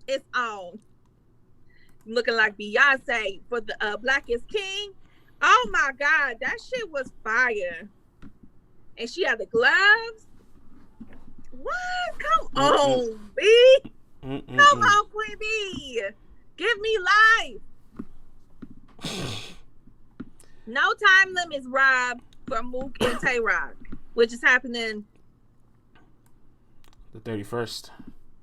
It's on. Looking like Beyonce for the Black is King. Oh my God, that shit was fire. And she had the gloves. What? Come on, B. Come on, Queen B. Give me life. No time limits, Rob, for Mook and Tay Rock, which is happening the 31st.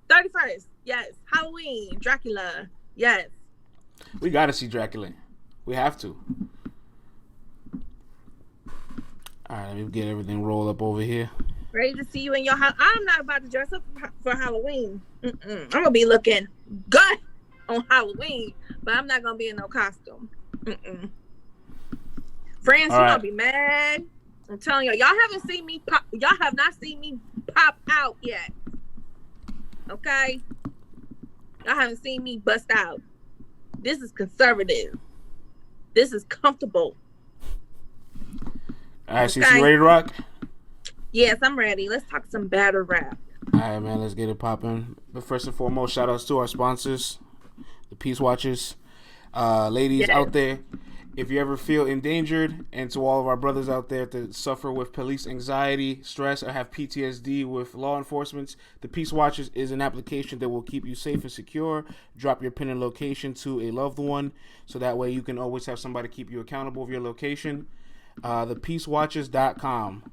31st, yes. Halloween, Dracula, yes. We gotta see Dracula. We have to. All right, let me get everything rolled up over here. Ready to see you in your house. I'm not about to dress up for Halloween. I'm gonna be looking good on Halloween, but I'm not gonna be in no costume. Friends, you're gonna be mad. I'm telling y'all haven't seen me pop. Y'all have not seen me pop out yet. Okay, y'all haven't seen me bust out. This is conservative. This is comfortable. All right, so you ready to rock? Yes, I'm ready. Let's talk some battle rap. All right, man, let's get it popping. But first and foremost, shout outs to our sponsors, the Peace Watchers. Ladies out there, if you ever feel endangered, and to all of our brothers out there that suffer with police anxiety, stress, or have PTSD with law enforcement, the Peace Watchers is an application that will keep you safe and secure. Drop your pin and location to a loved one, so that way you can always have somebody keep you accountable of your location. ThePeaceWatchers.com.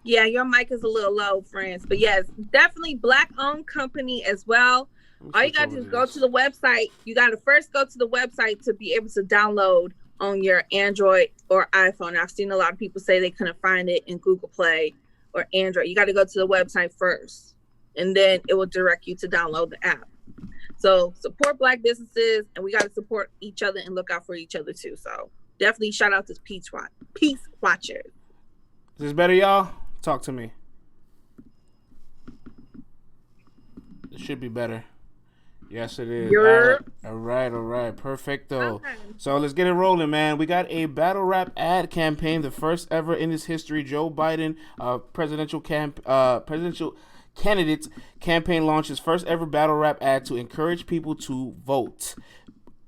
Yeah, your mic is a little low, friends. But yes, definitely Black-owned company as well. All you got to do is go to the website. You got to first go to the website to be able to download on your Android or iPhone. I've seen a lot of people say they couldn't find it in Google Play or Android. You got to go to the website first, and then it will direct you to download the app. So support Black businesses, and we got to support each other and look out for each other too. So definitely shout out to Peace Watchers. Is this better, y'all? Talk to me. It should be better. Yes, it is. All right. Perfecto. Okay. So let's get it rolling, man. We got a battle rap ad campaign, the first ever in its history. Joe Biden, presidential candidate campaign launches first ever battle rap ad to encourage people to vote.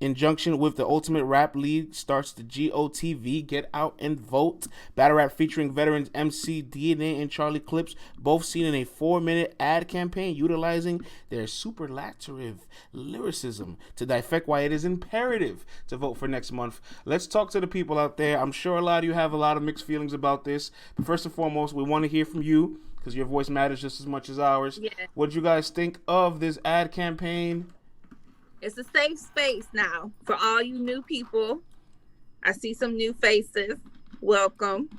Injunction with the Ultimate Rap League starts the GOTV, Get Out and Vote. Battle rap featuring veterans MC, DNA, and Charlie Clips, both seen in a 4-minute ad campaign utilizing their superlative lyricism to dissect why it is imperative to vote for next month. Let's talk to the people out there. I'm sure a lot of you have a lot of mixed feelings about this, but first and foremost, we want to hear from you because your voice matters just as much as ours. Yeah. What do you guys think of this ad campaign? It's a safe space now for all you new people. I see some new faces. Welcome.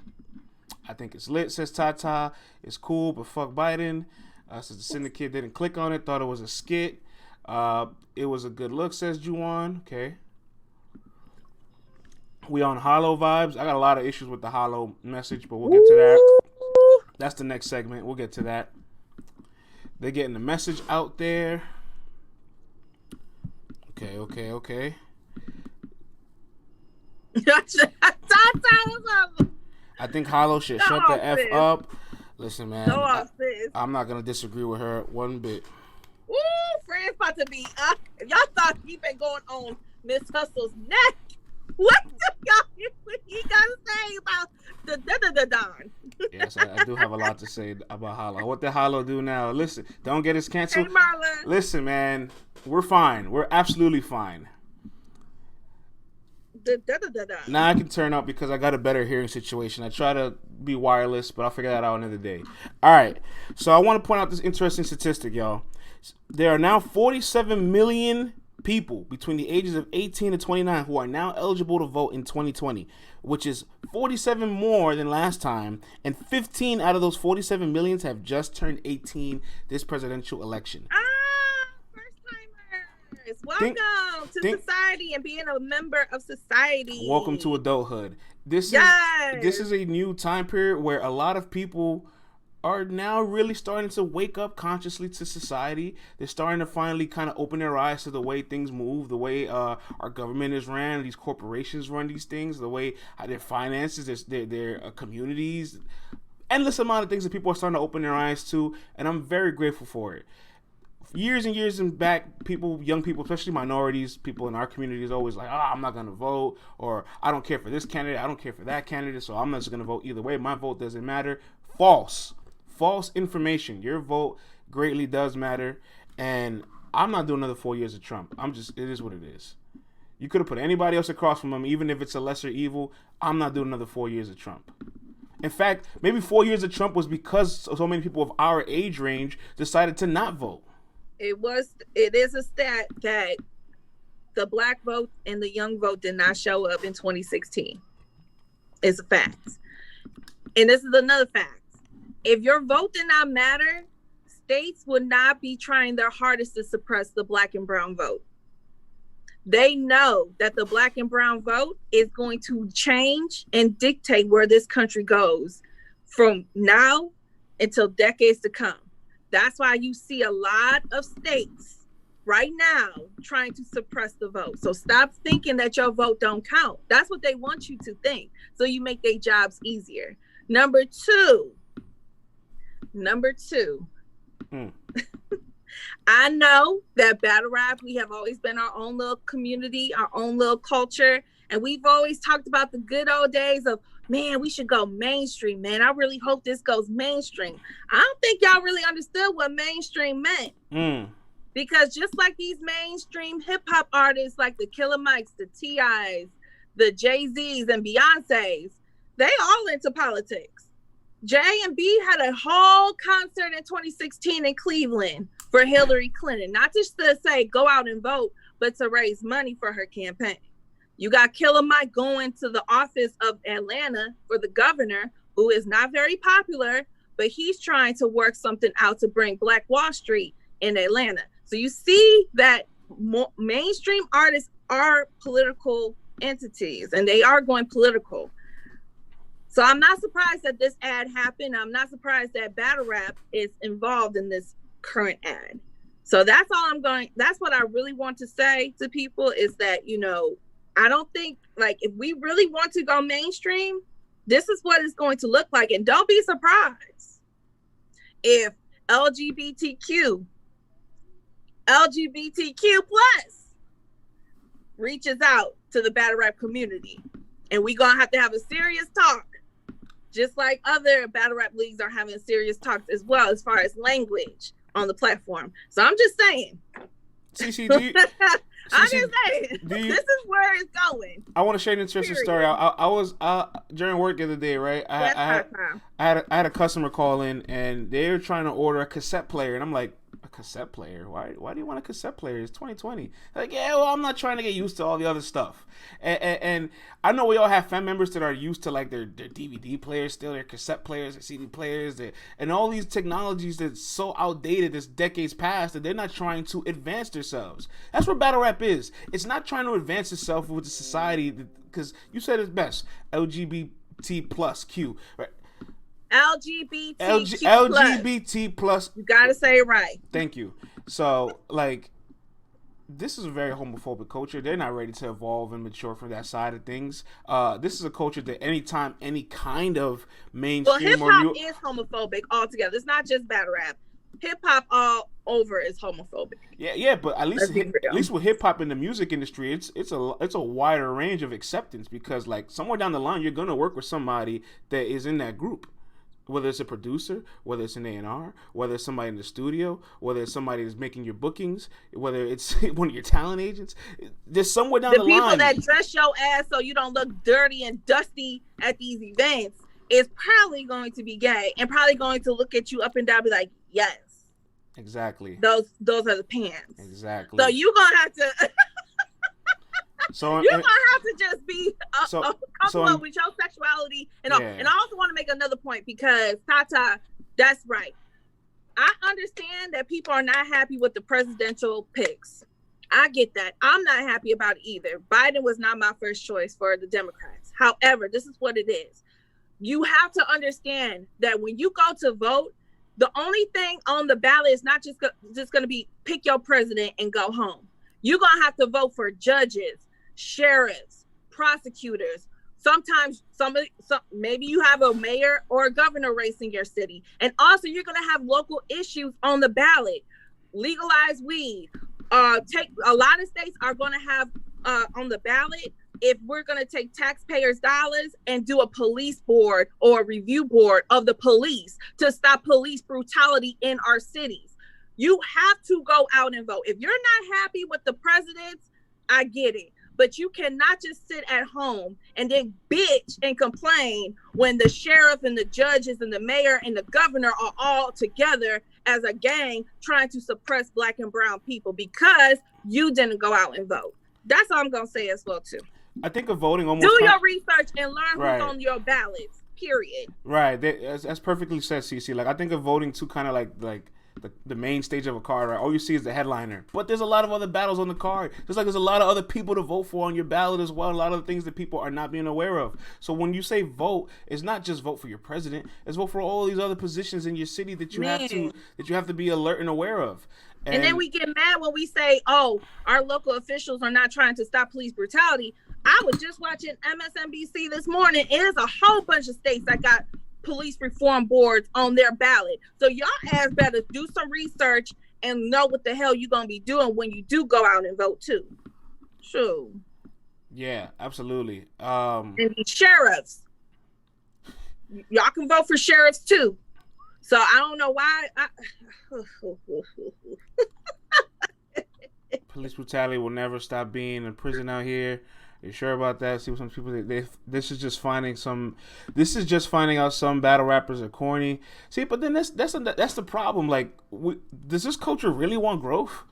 I think it's lit, says Tata. It's cool, but fuck Biden. Says the Syndicate didn't click on it, thought it was a skit. It was a good look, says Juwan. Okay. We on Hollow vibes. I got a lot of issues with the Hollow message, but we'll get to that. That's the next segment. We'll get to that. They're getting the message out there. Okay. I think Hollow should shut the F up. Listen, man. I'm not going to disagree with her one bit. Ooh, friends about to be up. If y'all thought he been going on Miss Hustle's neck, what do you got to say about the Don? Yes, I do have a lot to say about Hollow. What did Hollow do now? Listen, don't get us canceled. Hey, Marlon. Listen, man, we're fine. We're absolutely fine. Now I can turn up because I got a better hearing situation. I try to be wireless, but I'll figure that out another day. All right, so I want to point out this interesting statistic, y'all. There are now 47 million people between the ages of 18 to 29 who are now eligible to vote in 2020, which is 47 more than last time, and 15 out of those 47 millions have just turned 18 this presidential election. First-timers, welcome to society and being a member of society. Welcome to adulthood. This is a new time period where a lot of people are now really starting to wake up consciously to society. They're starting to finally kind of open their eyes to the way things move, the way our government is ran, these corporations run these things, the way their finances, their communities, endless amount of things that people are starting to open their eyes to, and I'm very grateful for it. years and years and back, people, young people, especially minorities, people in our community is always like, I'm not going to vote, or I don't care for this candidate, I don't care for that candidate, so I'm not just going to vote either way. My vote doesn't matter. False information. Your vote greatly does matter, and I'm not doing another 4 years of Trump. It is what it is. You could have put anybody else across from him, even if it's a lesser evil. I'm not doing another 4 years of Trump. In fact, maybe 4 years of Trump was because so many people of our age range decided to not vote. It is a stat that the black vote and the young vote did not show up in 2016. It's a fact. And this is another fact. If your vote did not matter, states would not be trying their hardest to suppress the black and brown vote. They know that the black and brown vote is going to change and dictate where this country goes from now until decades to come. That's why you see a lot of states right now trying to suppress the vote. So stop thinking that your vote don't count. That's what they want you to think. So you make their jobs easier. Number two. I know that battle rap, we have always been our own little community, our own little culture. And we've always talked about the good old days of, man, we should go mainstream, man. I really hope this goes mainstream. I don't think y'all really understood what mainstream meant. Because just like these mainstream hip hop artists like the Killer Mikes, the T.I.s, the Jay-Z's and Beyonce's, they all into politics. J&B had a whole concert in 2016 in Cleveland for Hillary Clinton, not just to say go out and vote, but to raise money for her campaign. You got Killer Mike going to the office of Atlanta for the governor, who is not very popular, but he's trying to work something out to bring Black Wall Street in Atlanta. So you see that mainstream artists are political entities, and they are going political. So I'm not surprised that this ad happened. I'm not surprised that battle rap is involved in this current ad. So that's what I really want to say to people is that, I don't think, if we really want to go mainstream, this is what it's going to look like. And don't be surprised if LGBTQ plus reaches out to the battle rap community. And we're going to have a serious talk, just like other battle rap leagues are having serious talks as well, as far as language on the platform. So I'm just saying. I'm just saying, this is where it's going. I want to share an interesting story. I was during work the other day, right? I had a customer call in, and they were trying to order a cassette player, and I'm like, a cassette player? Why do you want a cassette player? It's 2020. Like, yeah, well, I'm not trying to get used to all the other stuff. And I know we all have family members that are used to like their DVD players, still their cassette players, their CD players, and all these technologies that's so outdated, that's decades past, that they're not trying to advance themselves. That's what battle rap is. It's not trying to advance itself with the society, because you said it best, LGBT plus Q, right? LGBT plus. You gotta say it right. Thank you. So, this is a very homophobic culture. They're not ready to evolve and mature from that side of things. This is a culture that anytime any kind of mainstream hip-hop is homophobic altogether. It's not just battle rap. Hip-hop all over is homophobic. Yeah, but at least with hip-hop in the music industry, it's a wider range of acceptance, because somewhere down the line, you're going to work with somebody that is in that group. Whether it's a producer, whether it's an A&R, whether it's somebody in the studio, whether it's somebody that's making your bookings, whether it's one of your talent agents, there's somewhere down the line. The people that dress your ass so you don't look dirty and dusty at these events is probably going to be gay and probably going to look at you up and down and be like, yes. Exactly. Those are the pants. Exactly. So you're going to have to... So you're gonna have to just be comfortable with your sexuality and all. And I also want to make another point, because Tata, that's right. I understand that people are not happy with the presidential picks. I get that. I'm not happy about it either. Biden was not my first choice for the Democrats. However, this is what it is. You have to understand that when you go to vote, the only thing on the ballot is not just going to be pick your president and go home. You're going to have to vote for judges, sheriffs, prosecutors. Sometimes maybe you have a mayor or a governor race in your city. And also you're going to have local issues on the ballot. legalize weed. Take a lot of states are going to have on the ballot if we're going to take taxpayers' dollars and do a police board or a review board of the police to stop police brutality in our cities. You have to go out and vote. If you're not happy with the president, I get it. But you cannot just sit at home and then bitch and complain when the sheriff and the judges and the mayor and the governor are all together as a gang trying to suppress Black and brown people because you didn't go out and vote. That's all I'm going to say as well, too. I think of voting almost... Do your research and learn who's on your ballots, period. Right. That's perfectly said, CC. Like, I think of voting too kind of like the main stage of a card, right? All you see is the headliner. But there's a lot of other battles on the card. Just like there's a lot of other people to vote for on your ballot as well. A lot of the things that people are not being aware of. So when you say vote, it's not just vote for your president. It's vote for all these other positions in your city that you have to be alert and aware of. And then we get mad when we say, oh, our local officials are not trying to stop police brutality. I was just watching MSNBC this morning. There's a whole bunch of states that got police reform boards on their ballot. So y'all ass better do some research and know what the hell you're going to be doing when you do go out and vote too. Sure. Yeah, absolutely. And the sheriffs. Y'all can vote for sheriffs too. So I don't know why. Police brutality will never stop being in prison out here. You sure about that? See what some people this is just finding out some battle rappers are corny. See, but then that's the problem. Like, does this culture really want growth?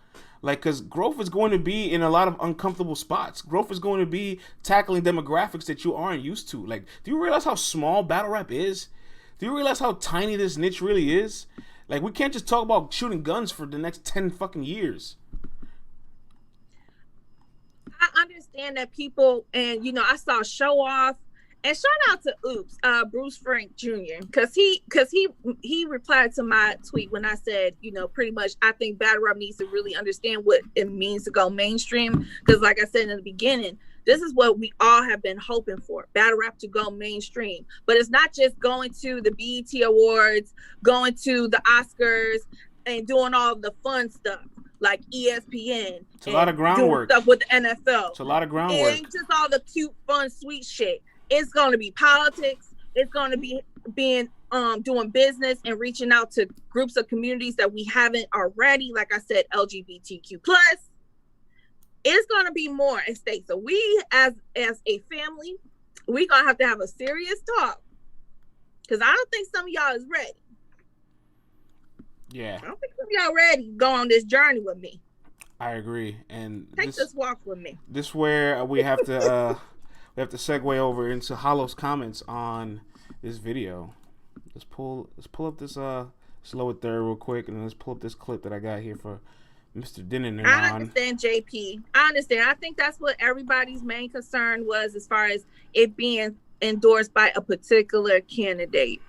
Like, because growth is going to be in a lot of uncomfortable spots. Growth is going to be tackling demographics that you aren't used to. Like, do you realize how small battle rap is? Do you realize how tiny this niche really is? Like, we can't just talk about shooting guns for the next 10 fucking years. I understand that people, and I saw Show Off, and shout out to Bruce Frank Jr. because he replied to my tweet when I said, pretty much I think battle rap needs to really understand what it means to go mainstream, because like I said in the beginning, this is what we all have been hoping for, battle rap to go mainstream. But it's not just going to the BET Awards, going to the Oscars, and doing all the fun stuff like ESPN. It's a lot of groundwork. Stuff with the NFL. It's a lot of groundwork. It ain't just all the cute, fun, sweet shit. It's going to be politics. It's going to be doing business and reaching out to groups of communities that we haven't already. Like I said, LGBTQ+. It's going to be more at stake. So we, as a family, we're going to have a serious talk. Because I don't think some of y'all is ready. Yeah. I don't think some of y'all ready to go on this journey with me. I agree. And take this walk with me. This where we have to segue over into Hollow's comments on this video. Let's pull up this slow it there real quick, and then let's pull up this clip that I got here for Mr. Denon. I understand, JP. I understand. I think that's what everybody's main concern was, as far as it being endorsed by a particular candidate.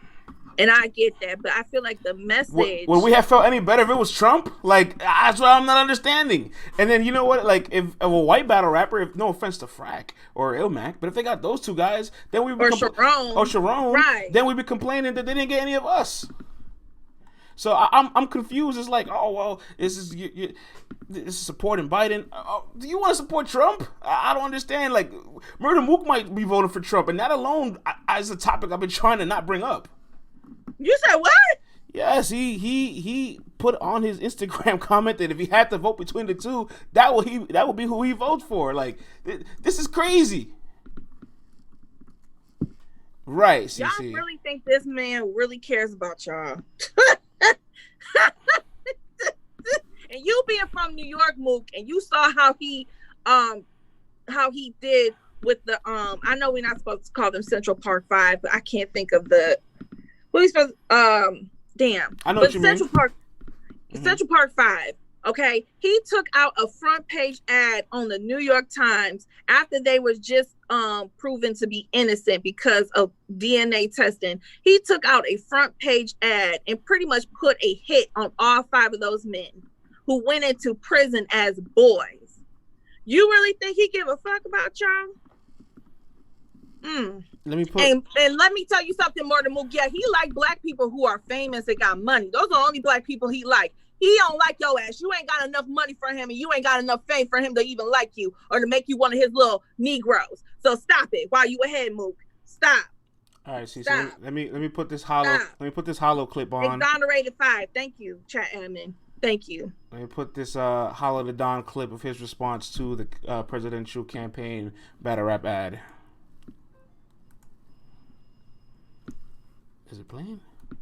And I get that, but I feel like the message... Would we have felt any better if it was Trump? Like, that's what I'm not understanding. And then, you know what? Like, if a white battle rapper, no offense to Frack or Ilmac, but if they got those two guys, then we would... Or Sharon. Right. Then we'd be complaining that they didn't get any of us. So I'm confused. It's like, oh, well, this is supporting Biden. Do you want to support Trump? I don't understand. Like, Murder Mook might be voting for Trump, and that alone is a topic I've been trying to not bring up. You said what? Yes, he put on his Instagram comment that if he had to vote between the two, that would be who he votes for. Like, this is crazy. Right, CC. Y'all really think this man really cares about y'all? And you being from New York, Mook, and you saw how he did with the I know we're not supposed to call them Central Park 5, but I can't think of the damn. I know what you Central mean. Park, Central Park 5. Okay, he took out a front page ad on the New York Times after they was just proven to be innocent because of DNA testing. He took out a front page ad and pretty much put a hit on all 5 of those men who went into prison as boys. You really think he give a fuck about y'all? And let me tell you something more than Mook. Yeah, he like black people who are famous and got money. Those are the only black people he like. He don't like your ass. You ain't got enough money for him, and you ain't got enough fame for him to even like you or to make you one of his little Negroes. So stop it while you ahead, Mook. Stop. All right, see, so let me put this hollow clip on. Exonerated 5. Thank you, chat admin. Thank you. Let me put this Hollow the Don clip of his response to the presidential campaign battle rap ad. Is it playing?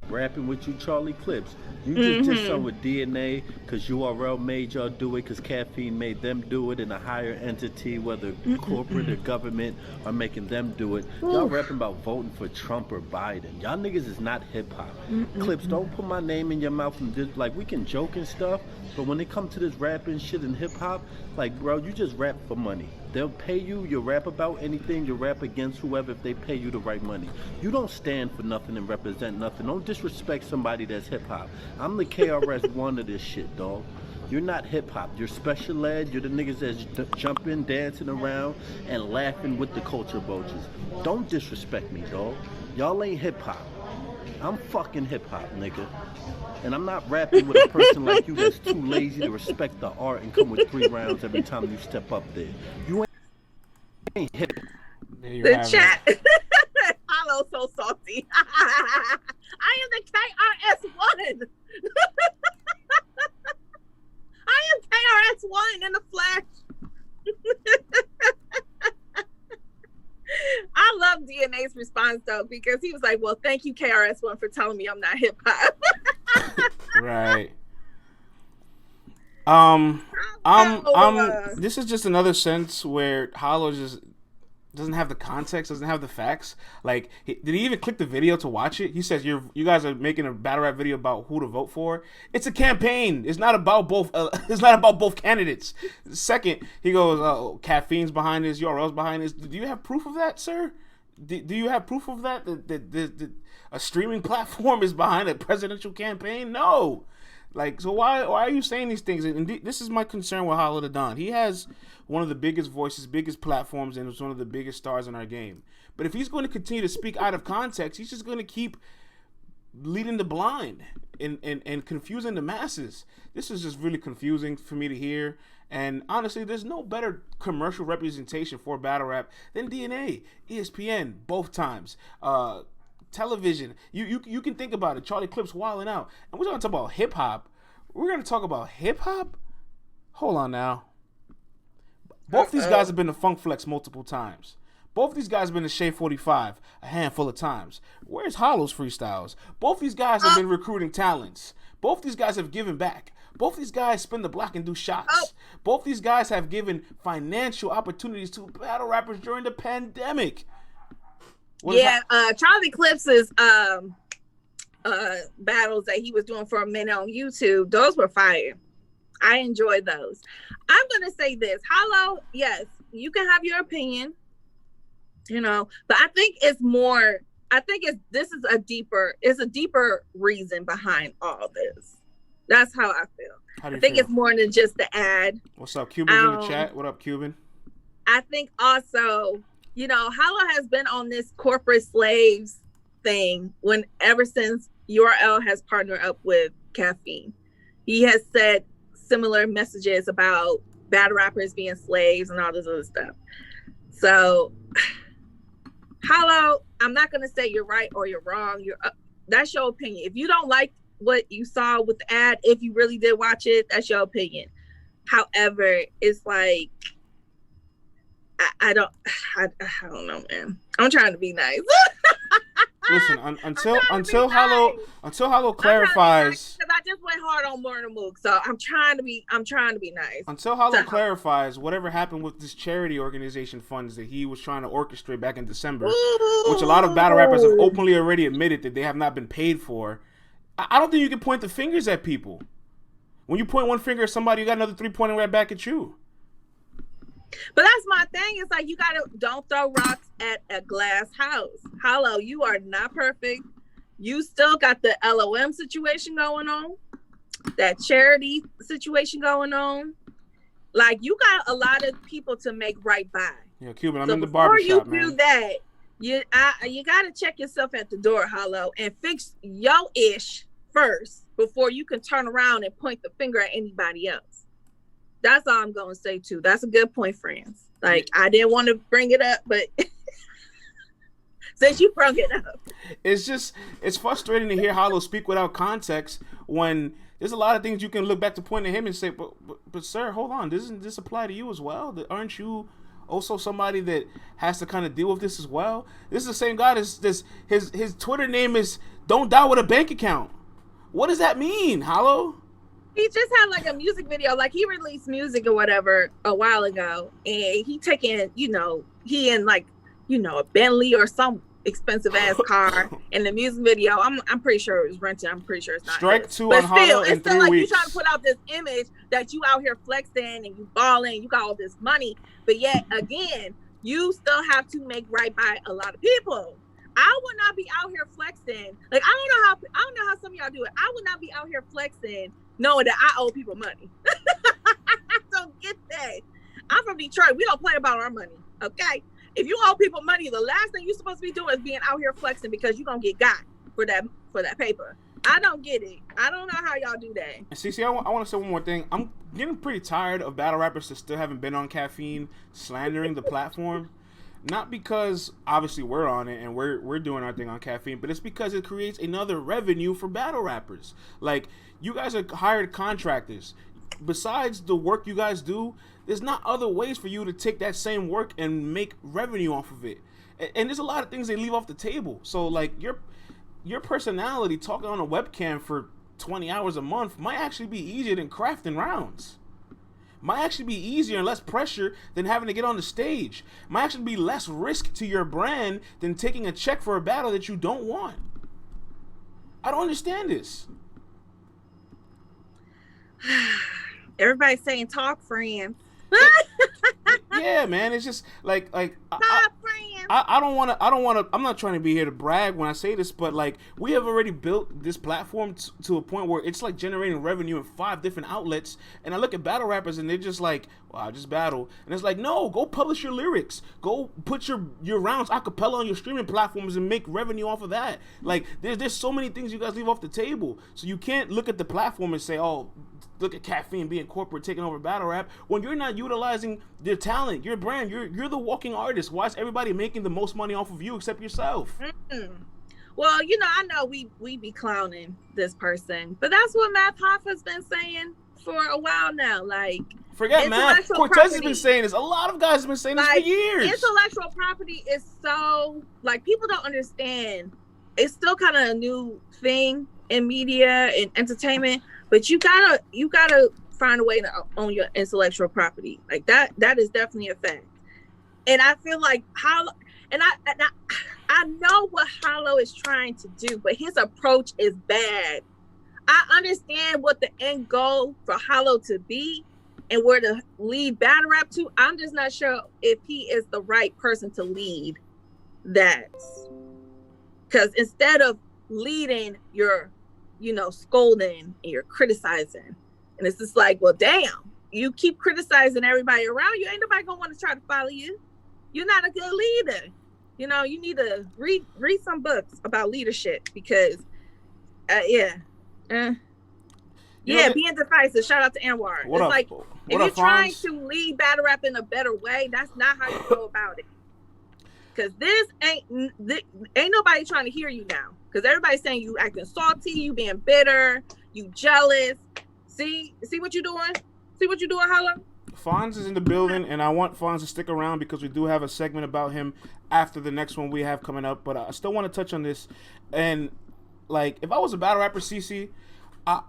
Rapping with you, Charlie Clips. You just did something with DNA because URL made y'all do it because Caffeine made them do it, and a higher entity, whether corporate or government, are making them do it. Y'all rapping about voting for Trump or Biden. Y'all niggas is not hip-hop. Clips, don't put my name in your mouth and just, like, we can joke and stuff, but when it comes to this rapping shit and hip-hop, like, bro, you just rap for money. They'll pay you, you rap about anything, you rap against whoever if they pay you the right money. You don't stand for nothing and represent nothing. Don't disrespect somebody that's hip-hop. I'm the KRS-One of this shit, dog. You're not hip-hop. You're special ed. You're the niggas that's jumping, dancing around, and laughing with the culture vultures. Don't disrespect me, dog. Y'all ain't hip-hop. I'm fucking hip-hop, nigga. And I'm not rapping with a person like you that's too lazy to respect the art and come with 3 rounds every time you step up there. You ain't hip. The chat. Hollow so salty. I am the KRS-One. I am KRS-One in the flesh. I love DNA's response though, because he was like, well, thank you, KRS-One, for telling me I'm not hip hop. Right. This is just another sense where Hollow just doesn't have the context, doesn't have the facts. Like, did he even click the video to watch it? He says, you guys are making a battle rap video about who to vote for. It's a campaign. It's not about both. It's not about both candidates. Second, he goes, Caffeine's behind this, URL's behind this. Do you have proof of that, sir? Do you have proof of that? That a streaming platform is behind a presidential campaign? No. Like, so why are you saying these things? And this is my concern with Hollow the Don. He has one of the biggest voices, biggest platforms, and is one of the biggest stars in our game. But if he's going to continue to speak out of context, he's just going to keep leading the blind and confusing the masses. This is just really confusing for me to hear. And honestly, there's no better commercial representation for battle rap than DNA, ESPN, both times. Television, you can think about it. Charlie Clips wilding out, and we're going to talk about hip hop. We're going to talk about hip hop. Hold on now. Both these guys have been to Funk Flex multiple times. Both these guys have been to Shea 45 a handful of times. Where's Hollow's freestyles? Both these guys have been recruiting talents. Both these guys have given back. Both these guys spin the block and do shots. Both these guys have given financial opportunities to battle rappers during the pandemic. Charlie Clips's battles that he was doing for a minute on YouTube, those were fire. I enjoyed those. I'm gonna say this, Hollow, yes, you can have your opinion, but I think this is a deeper reason behind all this. That's how I feel. I think it's more than just the ad. What's up, Cuban's in the chat? What up, Cuban? I think also, Hollow has been on this corporate slaves thing ever since URL has partnered up with Caffeine. He has said similar messages about battle rappers being slaves and all this other stuff. So, Hollow, I'm not going to say you're right or you're wrong. That's your opinion. If you don't like what you saw with the ad, if you really did watch it, that's your opinion. However, it's like, I don't know, man. I'm trying to be nice. Listen, until Hollow clarifies, because I just went hard on Murder Mook, so I'm trying to be nice. Until Hollow clarifies whatever happened with this charity organization funds that he was trying to orchestrate back in December, which a lot of battle rappers have openly already admitted that they have not been paid for. I don't think you can point the fingers at people. When you point one finger at somebody, you got another 3 pointing right back at you. But that's my thing. It's like, don't throw rocks at a glass house. Hollow, you are not perfect. You still got the LOM situation going on, that charity situation going on. Like, you got a lot of people to make right by. Yeah, Cuban, I'm in the barbershop, man. Before you do that, you got to check yourself at the door, Hollow, and fix your ish first before you can turn around and point the finger at anybody else. That's all I'm going to say too. That's a good point, friends. Like, I didn't want to bring it up, but since you brought it up. It's frustrating to hear Hollow speak without context when there's a lot of things you can look back to point at him and say, but sir, hold on, doesn't this apply to you as well? Aren't you also somebody that has to kind of deal with this as well? This is the same guy his Twitter name is Don't Die With a Bank Account. What does that mean, Hollow? He just had like a music video, like he released music or whatever a while ago, and he taking, he in like, a Bentley or some expensive ass car in the music video. I'm pretty sure it was rented. I'm pretty sure it's not. Strike two on Hollow in 3 weeks. It's still like you trying to put out this image that you out here flexing and you balling, you got all this money, but yet again, you still have to make right by a lot of people. I would not be out here flexing. Like I don't know how some of y'all do it. I would not be out here flexing knowing that I owe people money. I don't get that. I'm from Detroit. We don't play about our money. Okay. If you owe people money, the last thing you're supposed to be doing is being out here flexing because you're gonna get got for that paper. I don't get it. I don't know how y'all do that. See, I want to say one more thing. I'm getting pretty tired of battle rappers that still haven't been on Caffeine slandering the platform. Not because obviously we're on it and we're doing our thing on Caffeine, but it's because it creates another revenue for battle rappers. Like, you guys are hired contractors. Besides the work you guys do, there's not other ways for you to take that same work and make revenue off of it. And there's a lot of things they leave off the table. So like your personality talking on a webcam for 20 hours a month might actually be easier than crafting rounds. Might actually be easier and less pressure than having to get on the stage. Might actually be less risk to your brand than taking a check for a battle that you don't want. I don't understand this. Everybody's saying talk, friends. Yeah, man. It's just like talk, friends. I don't want to. I'm not trying to be here to brag when I say this, but like we have already built this platform to a point where it's like generating revenue in 5 different outlets. And I look at battle rappers and they're just like, well, I just battle. And it's like, no, go publish your lyrics. Go put your rounds a cappella on your streaming platforms and make revenue off of that. Like there's so many things you guys leave off the table. So you can't look at the platform and say, oh, look at Caffeine being corporate, taking over battle rap, when you're not utilizing their talent, your brand. You're the walking artist. Why is everybody making the most money off of you except yourself? Mm-hmm. Well, I know we be clowning this person, but that's what Math Hoffa's been saying for a while now. Like, forget Math. Cortez has been saying this. A lot of guys have been saying this for years. Intellectual property is so, like, people don't understand. It's still kind of a new thing in media and entertainment. But you gotta find a way to own your intellectual property. Like that is definitely a fact. And I feel like Hollow, and I know what Hollow is trying to do, but his approach is bad. I understand what the end goal for Hollow to be and where to lead battle rap to. I'm just not sure if he is the right person to lead that. Because instead of leading your scolding and you're criticizing. And it's just like, well, damn, you keep criticizing everybody around you. Ain't nobody gonna want to try to follow you. You're not a good leader. You need to read some books about leadership because, being decisive. Shout out to Anwar. It's like, if you're trying to lead battle rap in a better way, that's not how you go about it. Because this ain't nobody trying to hear you now. Because everybody's saying you acting salty, you being bitter, you jealous. See what you're doing? See what you're doing, Hollow? Fonz is in the building, and I want Fonz to stick around because we do have a segment about him after the next one we have coming up. But I still want to touch on this. And, like, if I was a battle rapper, CC, I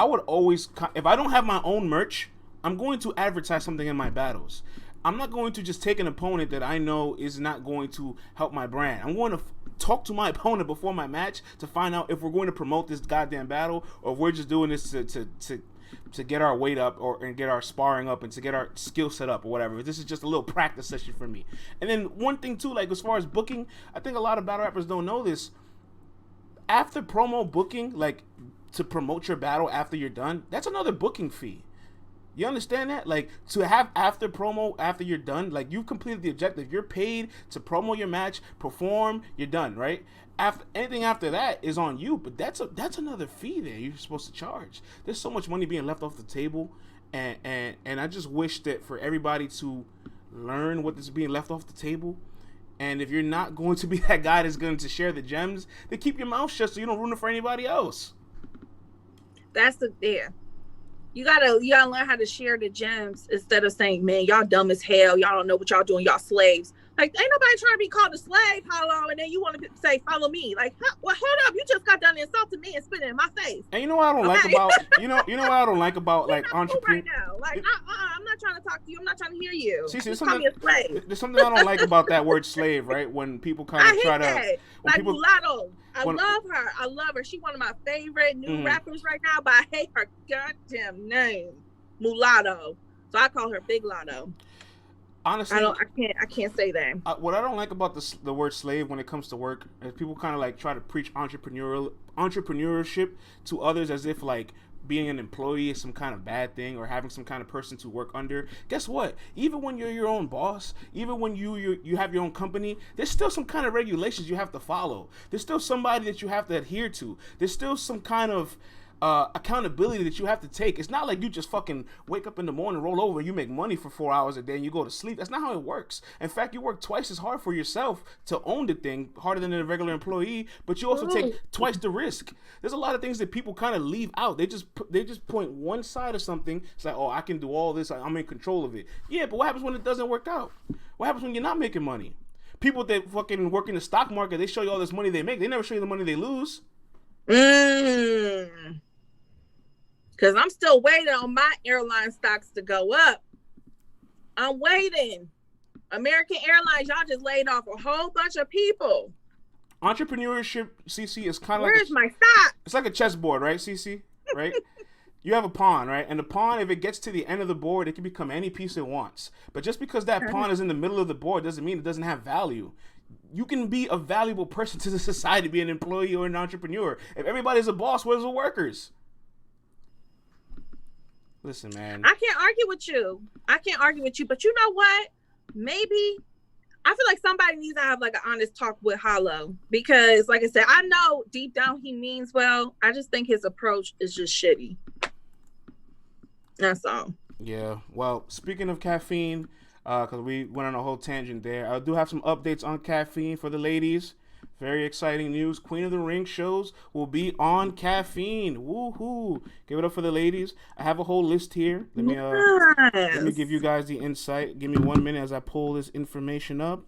would always, if I don't have my own merch, I'm going to advertise something in my battles. I'm not going to just take an opponent that I know is not going to help my brand. I'm going to talk to my opponent before my match to find out if we're going to promote this goddamn battle or if we're just doing this to get our weight up and get our sparring up and to get our skill set up or whatever. This is just a little practice session for me. And then one thing too, like as far as booking, I think a lot of battle rappers don't know this. After promo booking, like to promote your battle after you're done, that's another booking fee. You understand that? Like, to have after promo, after you're done, like, you've completed the objective. You're paid to promo your match, perform, you're done, right? After anything after that is on you, but that's another fee there you're supposed to charge. There's so much money being left off the table, and I just wish that for everybody to learn what is being left off the table. And if you're not going to be that guy that's going to share the gems, then keep your mouth shut so you don't ruin it for anybody else. That's the You gotta learn how to share the gems instead of saying, man, y'all dumb as hell. Y'all don't know what y'all doing. Y'all slaves. Like, ain't nobody trying to be called a slave, Hollow, and then you want to say, follow me. Like, well, hold up. You just got done insulting me and spitting in my face. And you know what I don't like about, you know what I don't like about, like, entrepreneur. Right now. Like, I'm not trying to talk to you. I'm not trying to hear you. See, just call me a slave. There's something I don't like about that word slave, right? When people kind of try to. Like, mulatto. I love her. I love her. She's one of my favorite new rappers right now, but I hate her goddamn name, Mulatto. So I call her Big Lotto. Honestly, I can't say that. What I don't like about the word slave when it comes to work is people kind of like try to preach entrepreneurship to others as if like being an employee is some kind of bad thing or having some kind of person to work under. Guess what? Even when you're your own boss, even when you have your own company, there's still some kind of regulations you have to follow. There's still somebody that you have to adhere to. There's still some kind of accountability that you have to take. It's not like you just fucking wake up in the morning, roll over, you make money for 4 hours a day and you go to sleep. That's not how it works. In fact, you work twice as hard for yourself to own the thing, harder than a regular employee, but you also take twice the risk. There's a lot of things that people kind of leave out. They just point one side of something. It's like, oh, I can do all this. I'm in control of it. Yeah, but what happens when it doesn't work out? What happens when you're not making money? People that fucking work in the stock market, they show you all this money they make. They never show you the money they lose. Because I'm still waiting on my airline stocks to go up. I'm waiting. American Airlines, y'all just laid off a whole bunch of people. Entrepreneurship, CC, is kind of Where's my stock? It's like a chessboard, right, CC? Right? You have a pawn, right? And the pawn, if it gets to the end of the board, it can become any piece it wants. But just because that pawn is in the middle of the board doesn't mean it doesn't have value. You can be a valuable person to the society, be an employee or an entrepreneur. If everybody's a boss, where's the workers? Listen, man. I can't argue with you. But you know what? Maybe I feel like somebody needs to have like an honest talk with Hollow. Because like I said, I know deep down he means well. I just think his approach is just shitty. That's all. Yeah. Well, speaking of caffeine, because we went on a whole tangent there, I do have some updates on caffeine for the ladies. Very exciting news. Queen of the Ring shows will be on Caffeine. Woohoo. Give it up for the ladies. I have a whole list here. Let me give you guys the insight. Give me 1 minute as I pull this information up.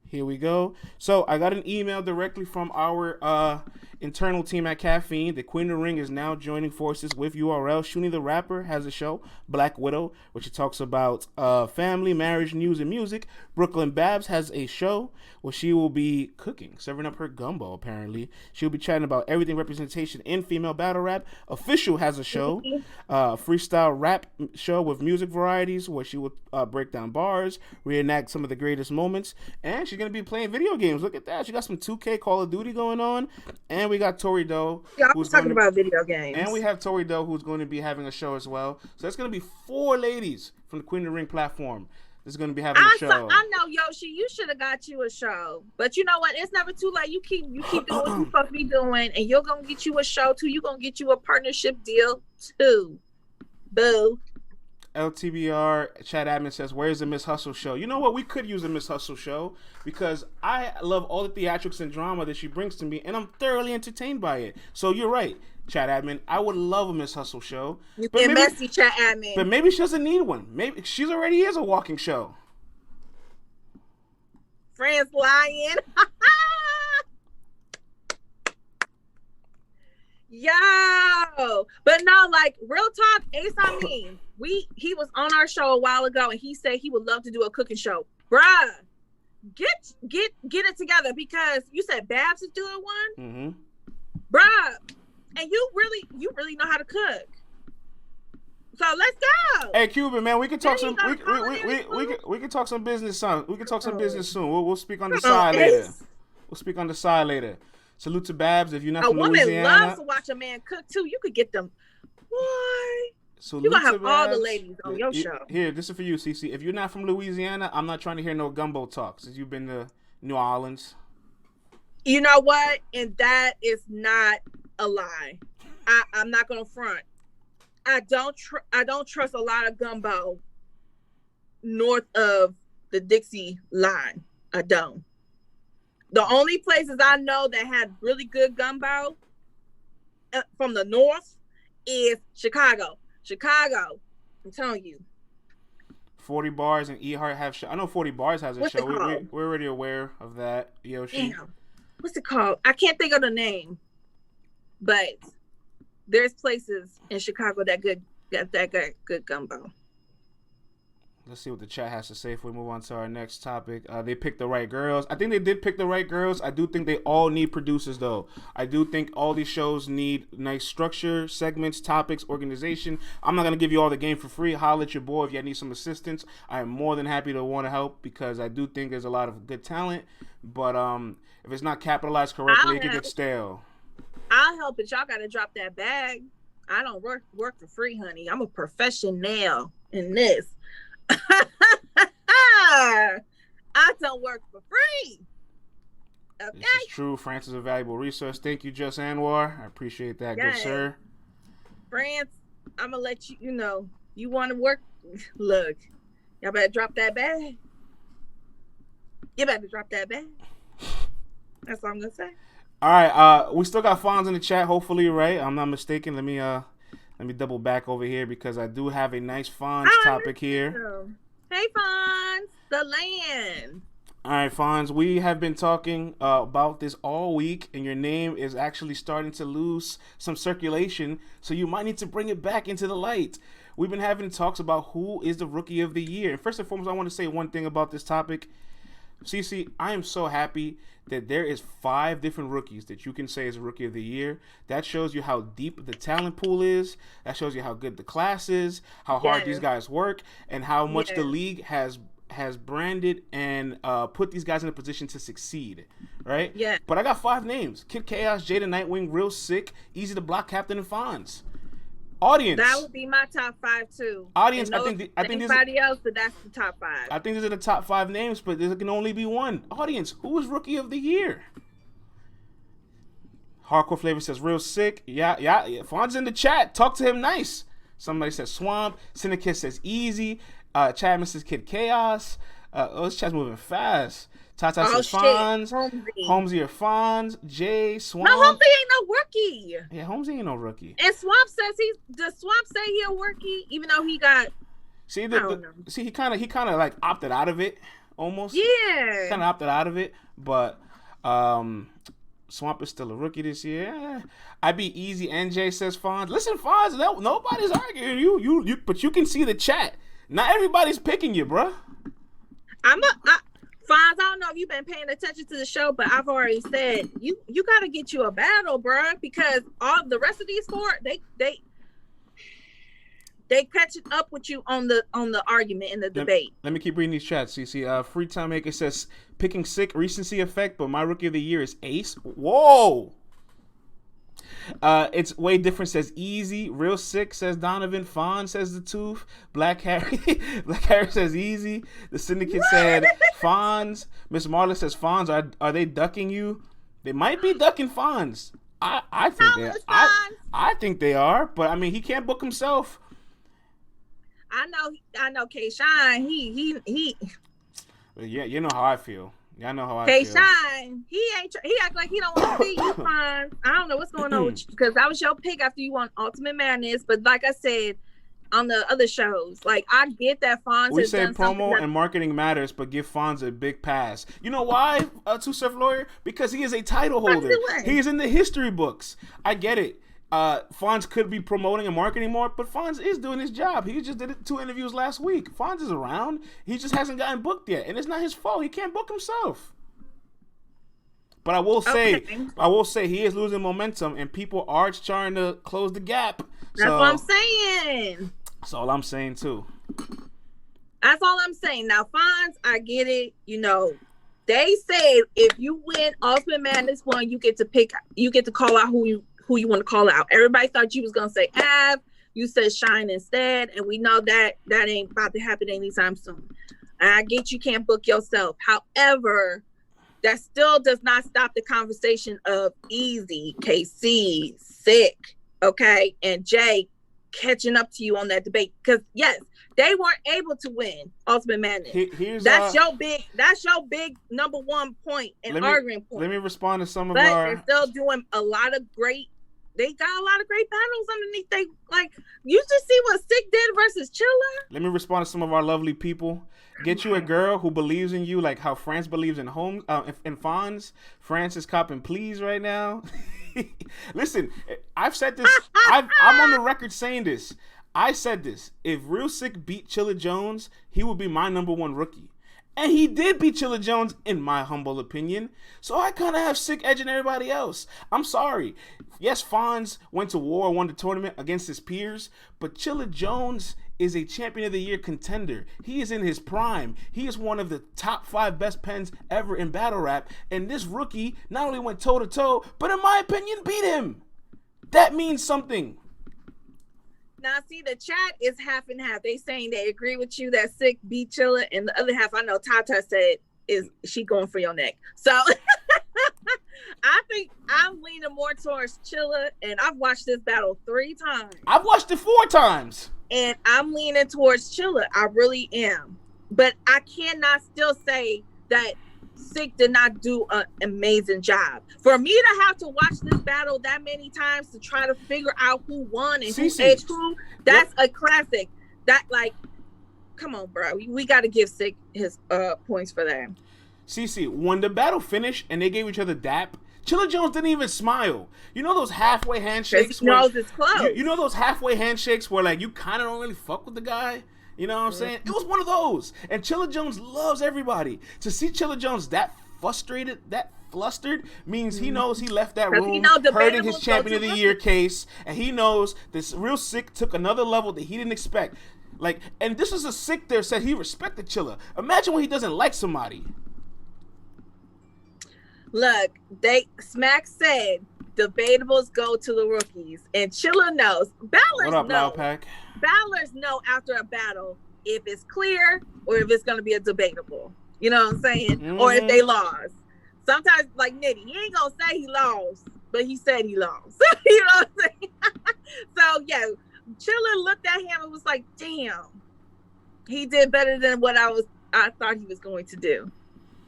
Here we go. So I got an email directly from our internal team at Caffeine. The Queen of the Ring is now joining forces with URL. Shuni the Rapper has a show, Black Widow, which she talks about family, marriage, news, and music. Brooklyn Babs has a show where she will be cooking, serving up her gumbo, apparently. She'll be chatting about everything representation in female battle rap. Official has a show, freestyle rap show with music varieties where she will break down bars, reenact some of the greatest moments, and she's going to be playing video games. Look at that. She got some 2K Call of Duty going on, and we got Tori Doe. Yeah, who's talking about video games. And we have Tori Doe, who's going to be having a show as well. So that's going to be 4 ladies from the Queen of the Ring platform. This is going to be having a show. I know, Yoshi, you should have got you a show. But you know what? It's never too late. You keep doing what you're supposed to be doing, and you're going to get you a show, too. You're going to get you a partnership deal, too. Boo. LTBR chat admin says, where's the Miss Hustle show? You know what? We could use a Miss Hustle show because I love all the theatrics and drama that she brings to me, and I'm thoroughly entertained by it. So you're right, chat admin. I would love a Miss Hustle show. You get messy, chat admin. But maybe she doesn't need one. Maybe she's already is a walking show. Friends lying. Yo, but no, like real talk, Ace Amin, he was on our show a while ago and he said he would love to do a cooking show. Bruh, get it together because you said Babs is doing one. Mm-hmm. Bruh, and you really know how to cook. So let's go. Hey Cuban, man, we can talk some we can talk some business son. We can talk some business soon. We'll speak on the side later. We'll speak on the side later. Salute to Babs if you're not from Louisiana. A woman loves to watch a man cook too. You could get them. What? You gonna have Salute to all the Babs. ladies on your show. Here, this is for you, CC. If you're not from Louisiana, I'm not trying to hear no gumbo talk since you've been to New Orleans. You know what? And that is not a lie. I'm not gonna front. I don't trust a lot of gumbo north of the Dixie line. I don't. The only places I know that had really good gumbo from the north is Chicago. I'm telling you. 40 Bars and E-Heart have show. I know 40 Bars has a What's show. it called? We're already aware of that. Yoshi. Damn. What's it called? I can't think of the name. But there's places in Chicago that got good gumbo. Let's see what the chat has to say before we move on to our next topic. They picked the right girls. I think they did pick the right girls. I do think they all need producers, though. I do think all these shows need nice structure, segments, topics, organization. I'm not going to give you all the game for free. Holler at your boy if you need some assistance. I am more than happy to want to help because I do think there's a lot of good talent. But if it's not capitalized correctly, it could get stale. I'll help, but y'all got to drop that bag. I don't work for free, honey. I'm a professional in this. I don't work for free. Okay. This is true. France is a valuable resource. Thank you, Just Anwar. I appreciate that, good sir. France, I'm gonna let you know. You want to work? Look, y'all better drop that bag. You better drop that bag. That's all I'm gonna say. All right. We still got Fonz in the chat. Hopefully, right? I'm not mistaken. Let me double back over here because I do have a nice Fonz topic here. Hey, Fonz, the land. All right, Fonz, we have been talking about this all week, and your name is actually starting to lose some circulation, so you might need to bring it back into the light. We've been having talks about who is the Rookie of the Year. And first and foremost, I want to say one thing about this topic. CC, I am so happy that there is 5 different rookies that you can say is Rookie of the Year. That shows you how deep the talent pool is. That shows you how good the class is, how hard these guys work, and how much the league has branded and put these guys in a position to succeed, right? Yeah. But I got 5 names: Kid Chaos, Jada Nightwing, Real Sick, Easy to Block, Captain, and Fonz. Audience. That would be my top 5 too. Audience, I think anybody else, but that's the top 5. I think these are the top 5 names, but there can only be one. Audience, who is Rookie of the Year? Hardcore Flavor says Real Sick. Yeah. Fonz in the chat. Talk to him nice. Somebody says Swamp. Syndicate says Easy. Chapman says Kid Chaos. This chat's moving fast. Tata says Fonz. Holmesy or Fonz. Jay, Swamp. No, Holmesy ain't no rookie. Yeah, Holmesy ain't no rookie. And Swamp says does Swamp say he a rookie, even though he got he kind of like opted out of it almost. Yeah. Kind of opted out of it, but Swamp is still a rookie this year. I be Easy. NJ says Fonz. Listen, Fonz, nobody's arguing you, but you can see the chat. Not everybody's picking you, bruh. Fonz, I don't know if you've been paying attention to the show, but I've already said you got to get you a battle, bruh, because all the rest of these 4 they catching up with you on the argument in the debate. Let me keep reading these chats. CC, Free Time Maker says picking Sick, recency effect, but my Rookie of the Year is Ace. Whoa. It's way different says Easy. Real Sick says Donovan. Fawn says The Tooth. Black Harry says Easy. The Syndicate said Fonz. Miss Marla says Fonz. Are they ducking you? They might be ducking Fonz. I think they are, but I mean he can't book himself. I know K-Shine, he Yeah, you know how I feel. Yeah, I know how I feel. K-Shine, he act like he don't want to see you, Fonz. I don't know what's going on with you, because that was your pick after you won Ultimate Madness, but like I said on the other shows, like I get that Fonz we has say done promo and marketing matters, but give Fonz a big pass. You know why, Two Surf Lawyer? Because he is a title holder. He is in the history books. I get it. Fonz could be promoting and marketing more, but Fonz is doing his job. He just did 2 interviews last week. Fonz is around. He just hasn't gotten booked yet, and it's not his fault. He can't book himself. But I will say he is losing momentum, and people are trying to close the gap. That's what I'm saying. That's all I'm saying too. That's all I'm saying. Now, Fonz, I get it. You know, they say if you win Ultimate Madness 1, you get to call out who you want to call out. Everybody thought you was gonna say Av, You said Shine instead, and we know that ain't about to happen anytime soon. And I get you can't book yourself. However, that still does not stop the conversation of Easy, KC, Sick, okay, and Jay catching up to you on that debate. Because yes, they weren't able to win Ultimate Madness. That's your big number one point and arguing point. Let me respond to some of they're still doing a lot of great. They got a lot of great battles underneath. They like you just see what Sick did versus Chilla. Let me respond to some of our lovely people. Get you a girl who believes in you, like how France believes in in Fonz. France is copping please right now. Listen, I've said this. I'm on the record saying this. I said this. If Real Sick beat Chilla Jones, he would be my number one rookie. And he did beat Chilla Jones, in my humble opinion. So I kind of have Sick edging everybody else. I'm sorry. Yes, Fonz went to war, won the tournament against his peers. But Chilla Jones is a Champion of the Year contender. He is in his prime. He is one of the top 5 best pens ever in battle rap. And this rookie not only went toe-to-toe, but in my opinion, beat him. That means something. Now, see, the chat is half and half. They saying they agree with you that Sick beat Chilla, and the other half, I know Tata said, is she going for your neck. So I think I'm leaning more towards Chilla, and I've watched this battle 3 times. I've watched it 4 times. And I'm leaning towards Chilla. I really am. But I cannot still say that Sick did not do an amazing job. For me to have to watch this battle that many times to try to figure out who won and who edged who, that's a classic. That, like, come on, bro. We got to give Sick his points for that. CC, when the battle finished and they gave each other dap, Chilla Jones didn't even smile. You know those halfway handshakes? He knows it's close. You know those halfway handshakes where, like, you kind of don't really fuck with the guy? You know what I'm saying? It was one of those. And Chilla Jones loves everybody. To see Chilla Jones that frustrated, that flustered, means he knows he left that room hurting his Champion of the Year case. And he knows this Real Sick took another level that he didn't expect. Like, and this is a Sick there said he respected Chilla. Imagine when he doesn't like somebody. Look, Smack said debatables go to the rookies, and Chilla knows. Battlers know after a battle if it's clear or if it's gonna be a debatable. You know what I'm saying? Mm-hmm. Or if they lost. Sometimes, like Nitty, he ain't gonna say he lost, but he said he lost. You know what I'm saying? So yeah, Chilla looked at him and was like, "Damn, he did better than what I thought he was going to do,"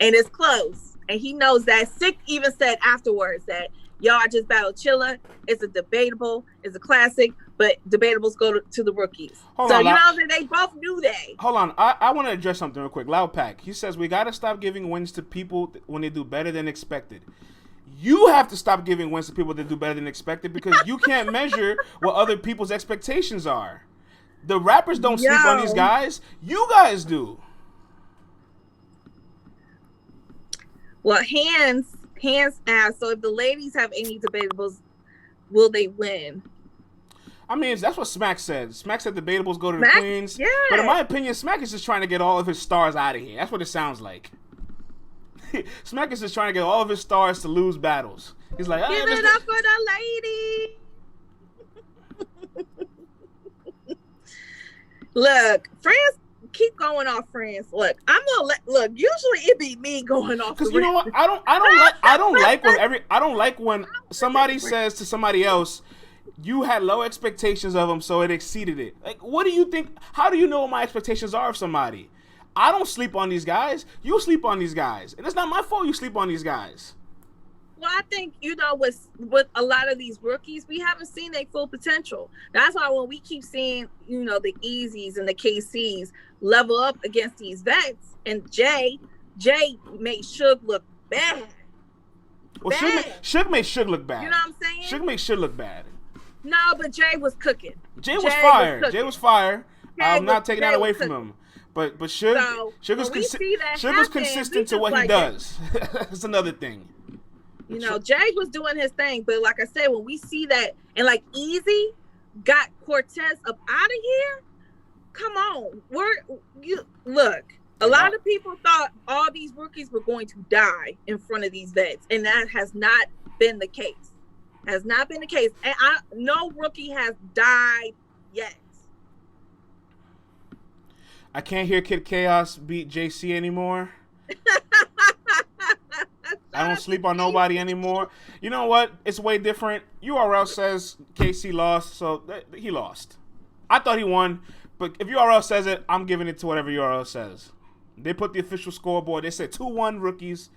and it's close. And he knows that. Sick even said afterwards that, yo, I just battled Chilla. It's a debatable. It's a classic. But debatables go to the rookies. They both knew that. Hold on. I want to address something real quick. Loud Pack. He says, we got to stop giving wins to people when they do better than expected. You have to stop giving wins to people that do better than expected because you can't measure what other people's expectations are. The rappers don't sleep on these guys. You guys do. Well, Hands asked, so if the ladies have any debatables, will they win? I mean, that's what Smack said. Smack said debatables go to the queens. Yeah. But in my opinion, Smack is just trying to get all of his stars out of here. That's what it sounds like. Smack is just trying to get all of his stars to lose battles. He's like, give it up for the lady. Look, France. Keep going off, friends. Look, I'm gonna look. Usually it be me going off. Because you know what? I don't like when somebody says to somebody else, you had low expectations of them, so it exceeded it. Like, what do you think? How do you know what my expectations are of somebody? I don't sleep on these guys. You sleep on these guys, and it's not my fault you sleep on these guys. Well, I think, with a lot of these rookies, we haven't seen their full potential. That's why when we keep seeing, the Easies and the KCs level up against these vets, and Jay made Suge look bad. Well, Suge made Suge look bad. You know what I'm saying? Suge made Suge look bad. No, but Jay was cooking. Jay was fire. I'm not taking that away from him. But Suge was consistent to what he does. That's another thing. Jay was doing his thing, but like I said, when we see that, and like Easy got Cortez up out of here, come on. Look, a lot of people thought all these rookies were going to die in front of these vets, and that has not been the case. And no rookie has died yet. I can't hear Kid Chaos beat JC anymore. I don't sleep on nobody anymore. You know what? It's way different. URL says KC lost, so he lost. I thought he won, but if URL says it, I'm giving it to whatever URL says. They put the official scoreboard. They said 2-1 rookies.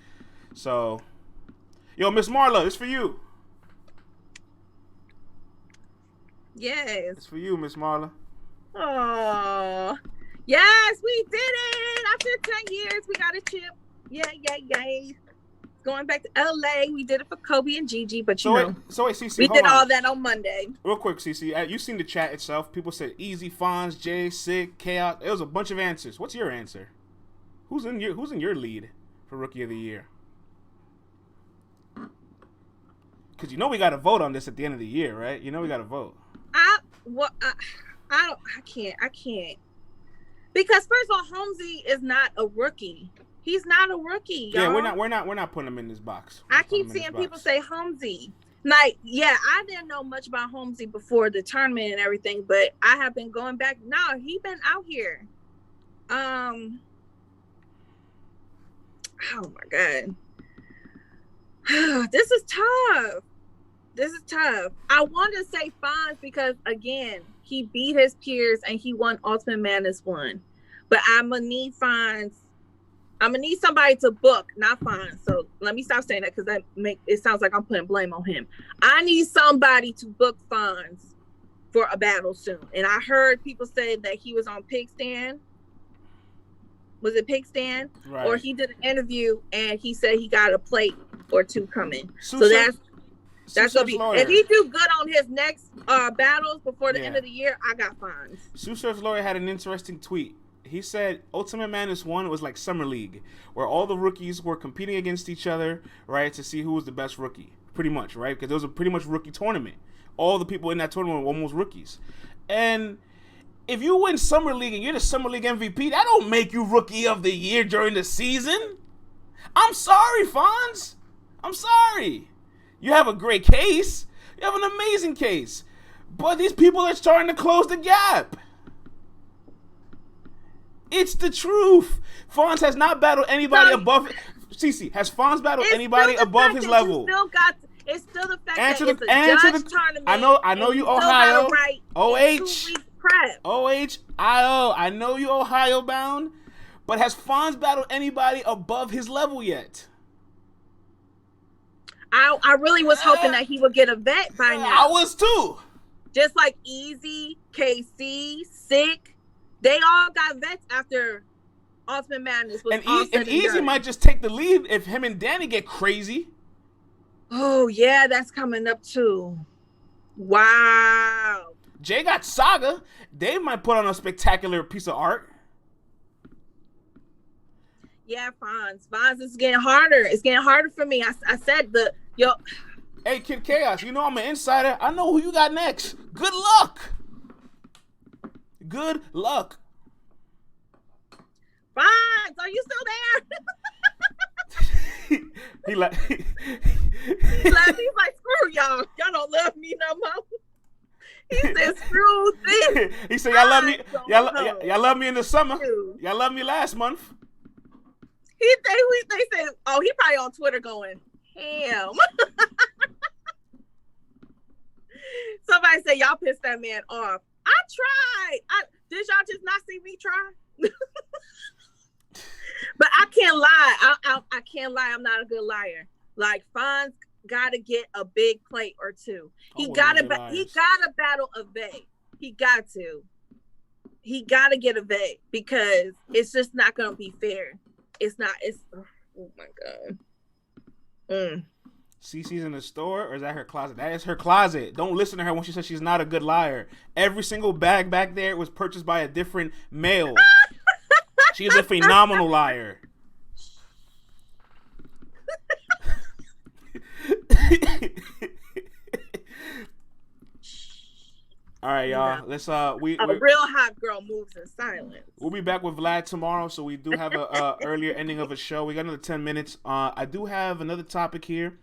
So, yo, Miss Marla, it's for you. Yes. It's for you, Miss Marla. Oh, yes, we did it. After 10 years, we got a chip. Yay. Going back to LA, we did it for Kobe and Gigi, but So wait, CC, we did all that on Monday. Real quick, CC, you seen the chat itself. People said Easy, Fonz, Jay, Sick, Chaos. It was a bunch of answers. What's your answer? Who's in your lead for Rookie of the Year? Because you know we got to vote on this at the end of the year, right? You know we got to vote. I can't. Because first of all, Holmesy is not a rookie. He's not a rookie, y'all. Yeah, we're not putting him in this box. I keep seeing people say Holmesy. Like, yeah, I didn't know much about Holmesy before the tournament and everything, but I have been going back. No, he been out here. Oh my God. This is tough. I want to say Fonz because, again, he beat his peers and he won Ultimate Madness 1. But I'm going to need Fonz. I'm going to need somebody to book, not Fonz. So let me stop saying that because it sounds like I'm putting blame on him. I need somebody to book Fonz for a battle soon. And I heard people say that he was on Pig Stand. Was it Pig Stand? Right. Or he did an interview and he said he got a plate or two coming. So that's gonna be if he do good on his next battles before the end of the year. I got Fonz. Susur's lawyer had an interesting tweet. He said Ultimate Madness 1 was like Summer League, where all the rookies were competing against each other, right, to see who was the best rookie, pretty much, right? Because it was a pretty much rookie tournament. All the people in that tournament were almost rookies. And if you win Summer League and you're the Summer League MVP, that don't make you Rookie of the Year during the season. I'm sorry, Fonz. I'm sorry. You have a great case. You have an amazing case. But these people are starting to close the gap. It's the truth. Fonz has not battled anybody above. Cece, has Fonz battled anybody above his level? It's still the fact that it's a judge tournament. I know you Ohio. Right OHIO. I know you Ohio bound. But has Fonz battled anybody above his level yet? I really was hoping that he would get a vet by now. I was too. Just like Easy, KC, Sick. They all got vets after Ultimate Madness was and Easy might just take the lead if him and Danny get crazy. Oh, yeah, that's coming up too. Wow. Jay got Saga. They might put on a spectacular piece of art. Yeah, Fonz is getting harder. It's getting harder for me. I said Hey, Kid Chaos, you know I'm an insider. I know who you got next. Good luck. Good luck. Fonz, are you still there? He's like, screw y'all. Y'all don't love me no more. He said, screw this. He said, y'all love me. Y'all love me in the summer. Y'all love me last month. They said, oh, he probably on Twitter going, damn. Somebody said, y'all pissed that man off. I tried. Did y'all just not see me try? But I can't lie. I can't lie. I'm not a good liar. Like, Fonz got to get a big plate or two. He got to battle a Vay. He got to get a Vay because it's just not going to be fair. It's oh my God. Cece's in the store, or is that her closet? That is her closet. Don't listen to her when she says she's not a good liar. Every single bag back there was purchased by a different male. She is a phenomenal liar. All right, y'all. Let's a real hot girl moves in silence. We'll be back with Vlad tomorrow, so we do have a earlier ending of a show. We got another 10 minutes. I do have another topic here.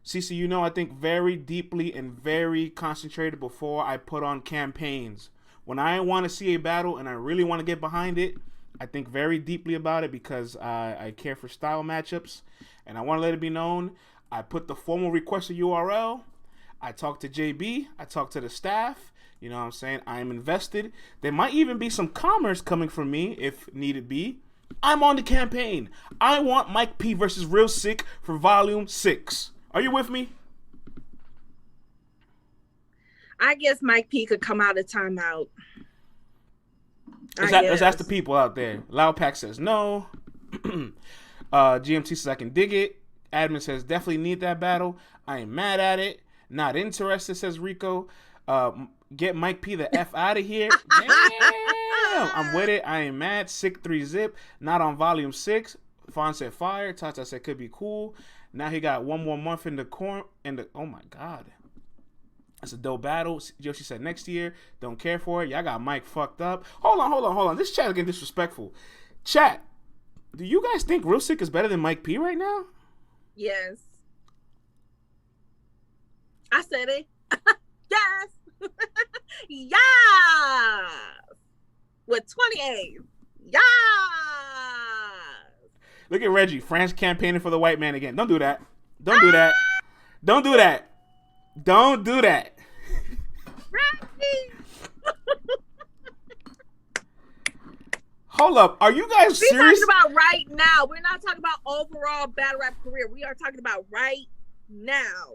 Cece, you know I think very deeply and very concentrated before I put on campaigns. When I want to see a battle and I really want to get behind it, I think very deeply about it because I care for style matchups, and I want to let it be known. I put the formal requested URL. I talk to JB. I talk to the staff. You know what I'm saying? I am invested. There might even be some commerce coming from me if needed be. I'm on the campaign. I want Mike P versus Real Sick for Volume 6. Are you with me? I guess Mike P could come out of timeout. Let's ask the people out there. Loud Pack says no. GMT says I can dig it. Admin says definitely need that battle. I ain't mad at it. Not interested, says Rico. Get Mike P the F out of here. Damn. I'm with it. I ain't mad. Sick 3-zip. Not on Volume 6. Fawn said fire. Tata said could be cool. Now he got one more month in the oh my God. That's a dope battle. Yoshi said next year. Don't care for it. Y'all got Mike fucked up. Hold on. This chat is getting disrespectful. Chat, do you guys think Real Sick is better than Mike P right now? Yes. I said it. Yes. Yes. With 28. Yes. Look at Reggie. France campaigning for the white man again. Don't do that. Don't do that. Don't do that. Don't do that. Reggie. Hold up. Are you guys serious? We're talking about right now. We're not talking about overall battle rap career. We are talking about right now.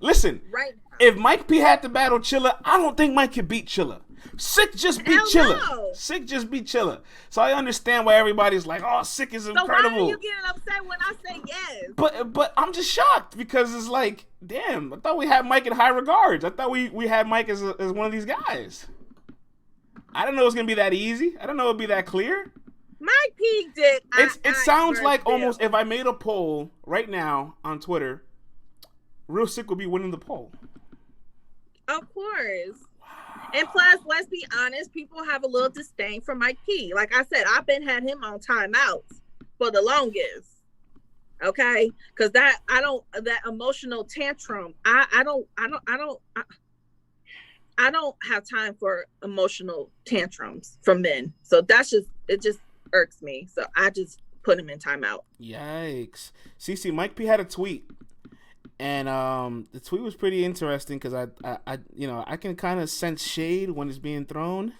Listen. Right now. If Mike P had to battle Chilla, I don't think Mike could beat Chilla. Sick just beat Chilla. No. Sick just beat Chilla. So I understand why everybody's like, oh, Sick is incredible. So why are you getting upset when I say yes? But I'm just shocked because it's like, damn, I thought we had Mike in high regards. I thought we had Mike as one of these guys. I didn't know it was going to be that easy. I didn't know it would be that clear. Mike P did. It sounds like almost if I made a poll right now on Twitter, Real Sick would be winning the poll. Of course. And plus, let's be honest, people have a little disdain for Mike P. Like I said, I've been had him on timeouts for the longest. Okay? Because that emotional tantrum, I don't have time for emotional tantrums from men. So it just irks me. So I just put him in timeout. Yikes. CC, Mike P had a tweet. And the tweet was pretty interesting because I can kind of sense shade when it's being thrown.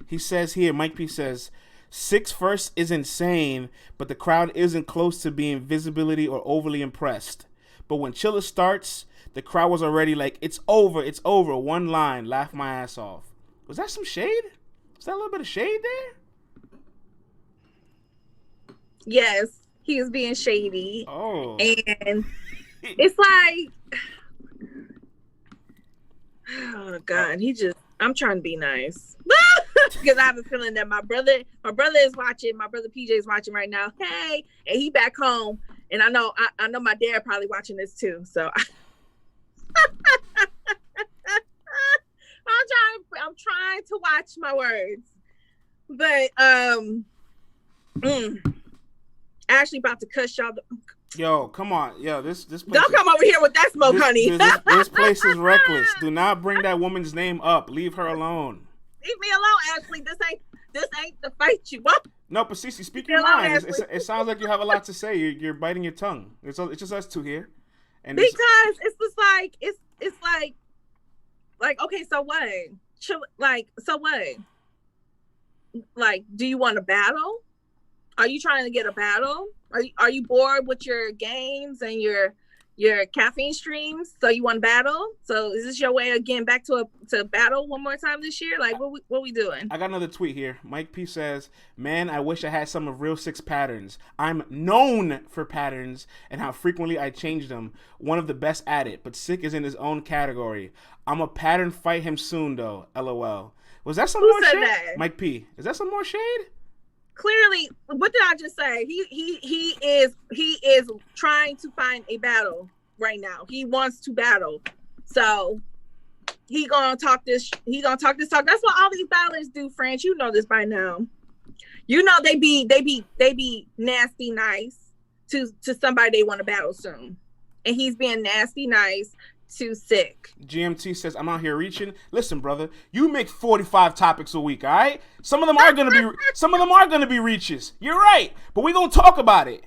He says here, Mike P says, 6 first is insane, but the crowd isn't close to being visibility or overly impressed. But when Chilla starts, the crowd was already like, it's over. One line, laugh my ass off. Was that some shade? Was that a little bit of shade there? Yes, he was being shady. Oh. And it's like, oh God, I'm trying to be nice. Because I have a feeling that my brother is watching, my brother PJ is watching right now. Hey, and he back home. And I know my dad probably watching this too. So I'm trying to watch my words. But actually about to cuss y'all. Yo, come on. Yo, this place don't come over here with that smoke, honey. This place is reckless. Do not bring that woman's name up. Leave her alone. Leave me alone, Ashley. This ain't the fight you want. No, but Cece, speak your mind. It sounds like you have a lot to say. You're biting your tongue. It's just us two here. And because it's just like it's like okay, so what? So what? Like, do you want a battle? Are you trying to get a battle? Are you bored with your games and your caffeine streams? So you want battle? So is this your way of getting back to battle one more time this year? Like what we doing? I got another tweet here. Mike P says, "Man, I wish I had some of Real Sick's patterns. I'm known for patterns and how frequently I change them. One of the best at it, but Sick is in his own category. I'm a pattern fight him soon though. LOL." Was that some more shade? That? Mike P. Is that some more shade? Clearly, what did I just say? He is trying to find a battle right now. He wants to battle. So he gonna talk this talk. That's what all these battlers do, friends. You know this by now. You know they be nasty nice to somebody they want to battle soon. And he's being nasty nice too sick. GMT says, I'm out here reaching. Listen, brother, you make 45 topics a week, all right? Some of them are gonna be reaches. You're right, but we're gonna talk about it.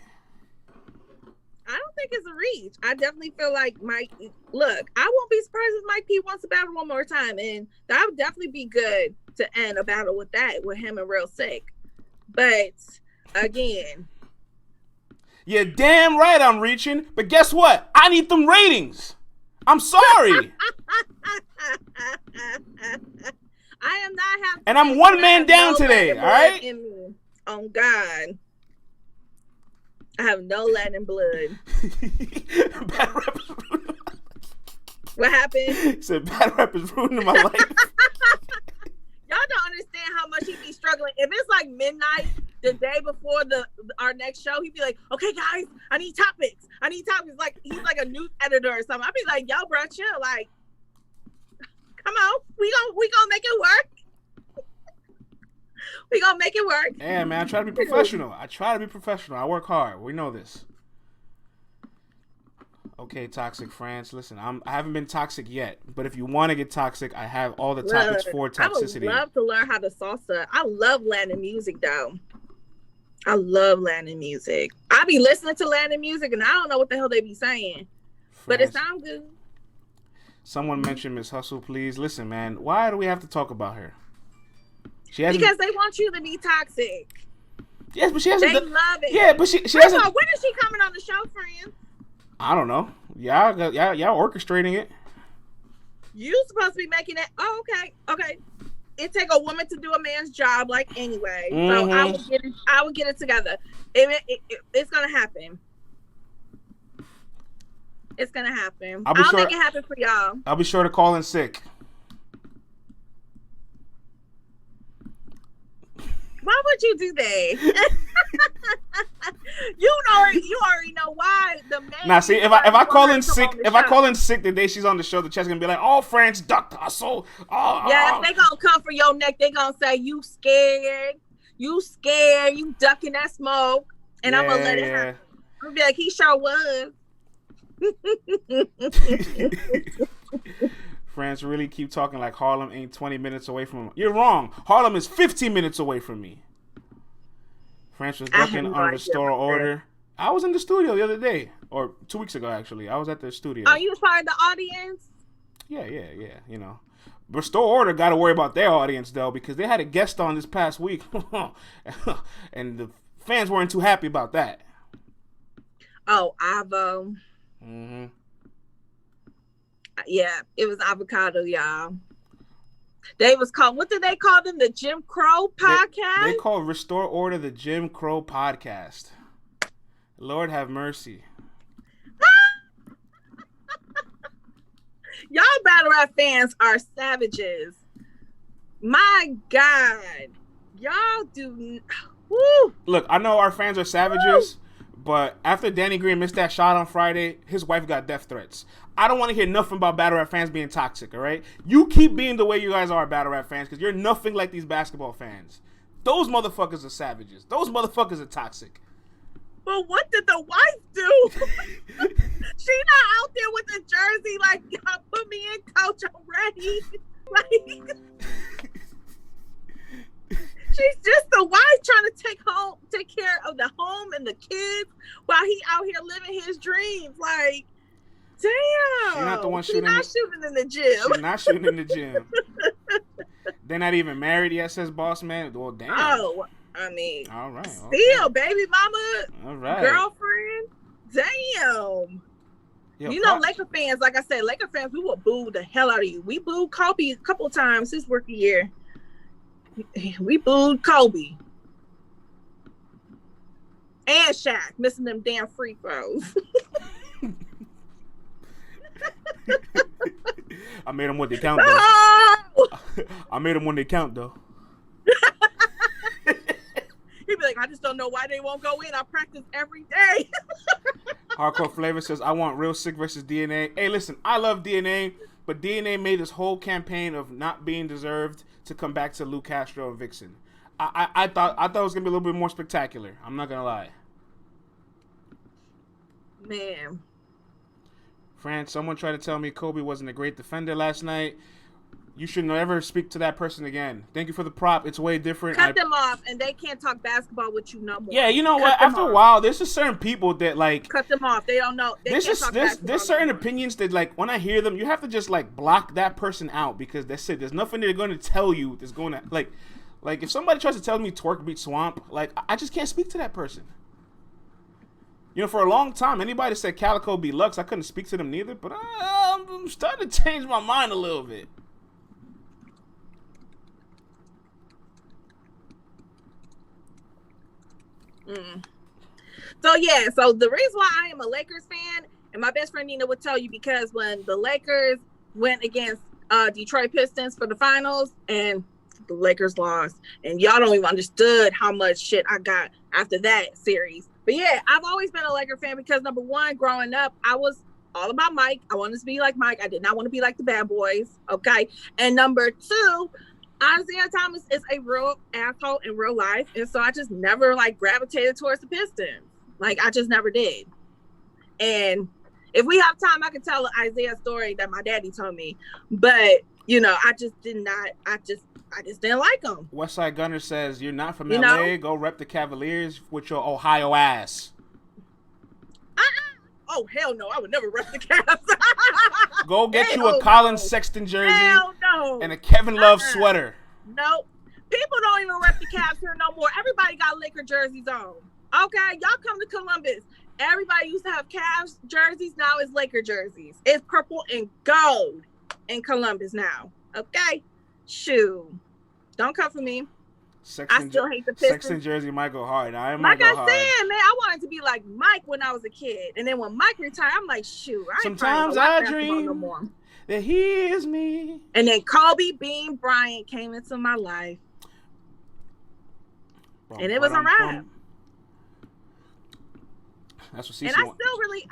I don't think it's a reach. I definitely feel like Mike. Look, I won't be surprised if Mike P wants to battle one more time, and that would definitely be good to end a battle with him and Real Sick. But again, you're damn right I'm reaching, but guess what? I need them ratings. I'm sorry. I am not happy. And I'm one man down today, all right? Oh, God. I have no Latin blood. What happened? He said battle rap is ruining my life. Y'all don't understand how much he be struggling. If it's like midnight the day before our next show, he'd be like, okay, guys, I need topics. Like, he's like a news editor or something. I'd be like, yo, bro, chill. Like, come on. We gonna make it work. We gonna make it work. Yeah, man, I try to be professional. I work hard. We know this. Okay, Toxic France. Listen, I haven't been toxic yet, but if you want to get toxic, I have all the topics for toxicity. I would love to learn how to salsa. I love Latin music, though. I love Latin music. I be listening to Latin music, and I don't know what the hell they be saying, but it sounds good. Someone mentioned Miss Hustle, please. Listen, man, why do we have to talk about her? Because they want you to be toxic. Yes, but she hasn't. They love it. Yeah, but she hasn't. When is she coming on the show, friends? I don't know. Y'all orchestrating it. You supposed to be making it. Oh, okay. It take a woman to do a man's job, like anyway. Mm-hmm. So I would get it together. It's gonna happen. It's gonna happen. I'll make it happen for y'all. I'll be sure to call in sick. Why would you do that? You already know why the man. Now, see, if I call in sick the day she's on the show, the chat's gonna be like, "Oh, France, Dr. Hustle." They gonna come for your neck. They gonna say you scared, you ducking that smoke, and I'm gonna let it happen. I'm gonna be like, he sure was. France really keep talking like Harlem ain't 20 minutes away from him. You're wrong. Harlem is 15 minutes away from me. France was ducking on Restore Order. I was in the studio the other day, or 2 weeks ago, actually. I was at the studio. Oh, you was part of the audience? Yeah. You know, Restore Order got to worry about their audience, though, because they had a guest on this past week. And the fans weren't too happy about that. Oh, Avo. Mm-hmm. Yeah, it was Avocado, y'all. They was called, what did they call them? The Jim Crow podcast? They call Restore Order the Jim Crow podcast. Lord have mercy. Y'all battle rap fans are savages. My God. Y'all do. Woo. Look, I know our fans are savages, but after Danny Green missed that shot on Friday, his wife got death threats. I don't want to hear nothing about battle rap fans being toxic, all right? You keep being the way you guys are battle rap fans, because you're nothing like these basketball fans. Those motherfuckers are savages. Those motherfuckers are toxic. But what did the wife do? She not out there with the jersey like, y'all put me in, coach, I'm ready. Like, she's just the wife trying to take care of the home and the kids while he out here living his dreams. Like, damn. She's not the one shooting. She's not shooting in the gym. She's not shooting in the gym. They're not even married yet, says Boss Man. Well, damn. Oh, I mean, all right. Still, okay. Baby mama, all right. Girlfriend. Damn. Yo, you know, Laker fans, like I said, Laker fans, we will boo the hell out of you. We booed Kobe a couple of times his rookie year. We booed Kobe. And Shaq, missing them damn free throws. I made them when they count, though. I made them when they count, though. He'd be like, I just don't know why they won't go in. I practice every day. Hardcore Flavor says, I want Real Sick versus DNA. Hey, listen, I love DNA, but DNA made this whole campaign of not being deserved to come back to Lou Castro and Vixen. I thought it was going to be a little bit more spectacular. I'm not going to lie. Man. France, someone tried to tell me Kobe wasn't a great defender last night. You should never speak to that person again. Thank you for the prop. It's way different. Cut them off, and they can't talk basketball with you no more. Yeah, you know what? After a while, there's just certain people that like cut them off. They don't know. There's certain opinions that like when I hear them, you have to just like block that person out because that's it. There's nothing they're going to tell you that's going to like if somebody tries to tell me Twerk beat Swamp, like I just can't speak to that person. You know, for a long time, anybody that said Calico beat Lux, I couldn't speak to them neither. But I'm starting to change my mind a little bit. So yeah, so the reason why I am a Lakers fan, and my best friend Nina would tell you, because when the Lakers went against Detroit Pistons for the finals and the Lakers lost, and y'all don't even understood how much shit I got after that series. But yeah, I've always been a Laker fan because number one, growing up, I was all about Mike. I wanted to be like Mike. I did not want to be like the bad boys. Okay. And number two, Isaiah Thomas is a real asshole in real life. And so I just never like gravitated towards the Pistons. Like I just never did. And if we have time, I can tell an Isaiah story that my daddy told me. But, you know, I just didn't like him. Westside Gunner says, you're not from LA. Go rep the Cavaliers with your Ohio ass. Oh, hell no. I would never rep the Cavs. Go get you a Colin Sexton jersey and a Kevin Love sweater. Nope. People don't even rep the Cavs here no more. Everybody got Laker jerseys on. Okay, y'all come to Columbus. Everybody used to have Cavs jerseys. Now it's Laker jerseys. It's purple and gold in Columbus now. Okay? Shoo. Don't come for me. I still hate the Pistons. Sexton jersey might go hard. Now, like I said, man, I wanted to be like Mike when I was a kid. And then when Mike retired, I'm like, shoot. Sometimes I dream no more. That he is me. And then Kobe Bean Bryant came into my life. And it was a wrap. That's what Cece and I still really,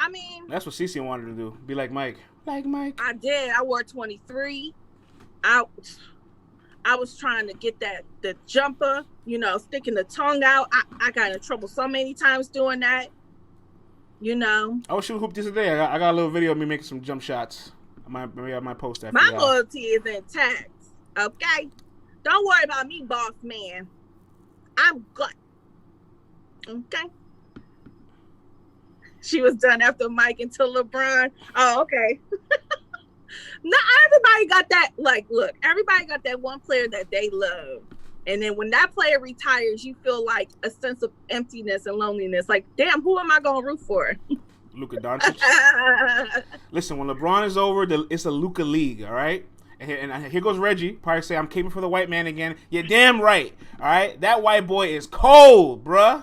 that's what Cece wanted to do. Be like Mike. Like Mike. I did. I wore 23. I was trying to get the jumper, you know, sticking the tongue out. I got in trouble so many times doing that, you know. I was shooting hoop this today. I got a little video of me making some jump shots. Maybe I might post that. My loyalty is intact. Okay? Don't worry about me, boss man. I'm good. Okay? She was done after Mike until LeBron. Oh, okay. Not everybody got that. Like, look, everybody got that one player that they love. And then when that player retires, you feel like a sense of emptiness and loneliness. Like, damn, who am I going to root for? Luka Doncic. Listen, when LeBron is over, it's a Luka league, all right? And here goes Reggie. Probably say, I'm caping for the white man again. You're damn right, all right? That white boy is cold, bruh.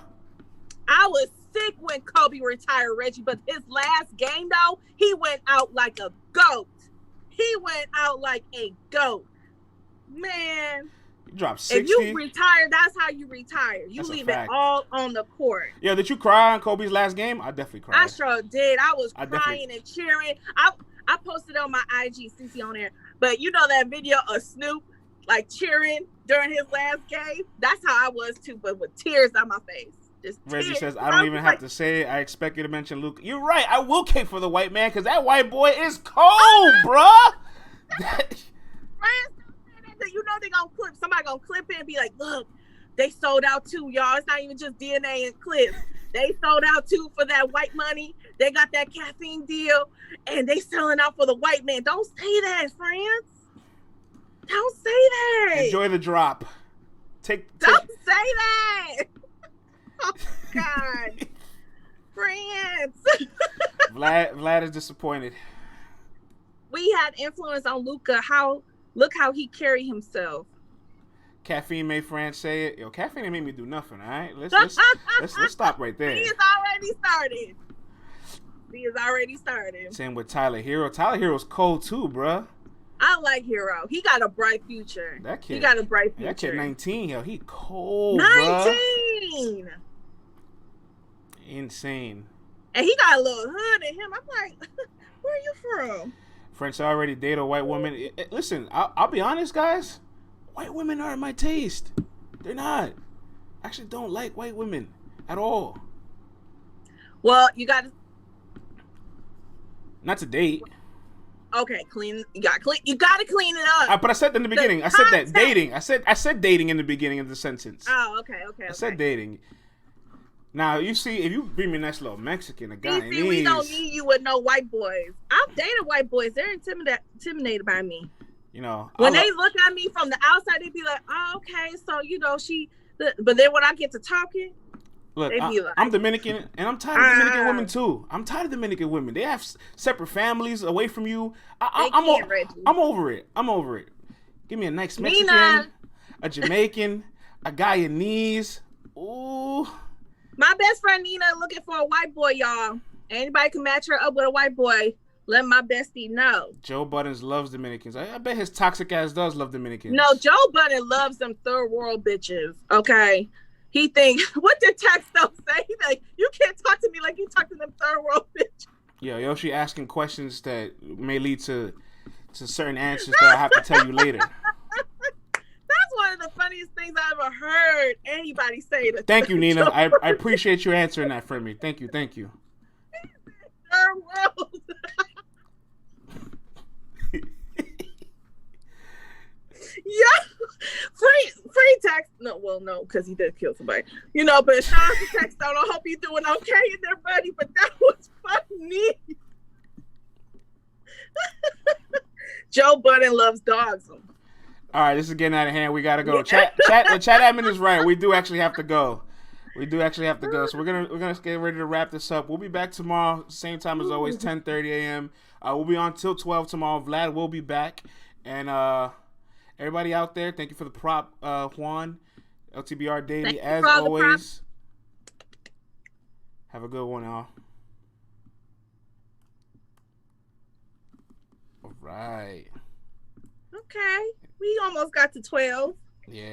I was sick when Kobe retired, Reggie, but his last game, though, he went out like a goat. He went out like a goat. Man. You dropped 60. If you retire, that's how you retire. You leave it all on the court. Yeah, did you cry on Kobe's last game? I definitely cried. I sure did. I was crying and cheering. I posted on my IG, CC on there. But you know that video of Snoop, like, cheering during his last game? That's how I was, too, but with tears on my face. Reggie says, I don't even have to say it. I expect you to mention Luke. You're right. I will cape for the white man because that white boy is cold, bruh. You know they're going to clip. Somebody going to clip it and be like, look, they sold out too, y'all. It's not even just DNA and clips. They sold out too for that white money. They got that caffeine deal and they selling out for the white man. Don't say that, friends. Don't say that. Enjoy the drop. Don't say that. Oh, God. France. Vlad is disappointed. We had influence on Luka. Look how he carried himself. Caffeine made France say it. Yo, caffeine ain't made me do nothing, all right? Let's stop right there. He is already started. Same with Tyler Hero. Tyler Hero's cold too, bruh. I like Hero. He got a bright future. That kid. He got a bright future. That kid 19, yo. He cold, 19! Bruh. Insane. And he got a little hood in him. I'm like, where are you from? French already date a white woman. Listen, I'll be honest, guys. White women aren't my taste. They're not. I actually don't like white women at all. Well, you got to... Not to date. Okay, clean. You got clean. You got to clean it up. But I said in the beginning. I said that dating. I said dating in the beginning of the sentence. Oh, okay. I said dating. Now you see, if you bring me a nice little Mexican, a Guyanese. See, we don't need you with no white boys. I've dated white boys. They're intimidated by me. You know, when they look at me from the outside, they be like, "Oh, okay, so you know she." But then when I get to talking, look, I'm Dominican, and I'm tired of Dominican women too. I'm tired of Dominican women. They have separate families away from you. I'm over it. I'm over it. Give me a nice Mexican, a Jamaican, a Guyanese. Ooh. My best friend Nina looking for a white boy, y'all. Anybody can match her up with a white boy. Let my bestie know. Joe Buttons loves Dominicans. I bet his toxic ass does love Dominicans. No, Joe Budden loves them third world bitches. Okay. He thinks, what did text though say? He like, you can't talk to me like you talk to them third world bitches. Yeah, Yoshi asking questions that may lead to certain answers that I have to tell you later. That's one of the funniest things I ever heard anybody say. Thank you, Nina. I appreciate you answering that for me. Thank you. Third world. Yeah, free text. No, because he did kill somebody. You know, but shout out to text out. I hope you're doing okay in there, buddy. But that was funny. Joe Budden loves dogs. All right, this is getting out of hand. We gotta go. Chat admin is right. We do actually have to go. So we're gonna get ready to wrap this up. We'll be back tomorrow, same time as always, 10:30 a.m. We'll be on till 12 tomorrow. Vlad will be back, and everybody out there, thank you for the prop, Juan. LTBR Daily, as always. Have a good one, y'all. All right. Okay. We almost got to 12. Yeah.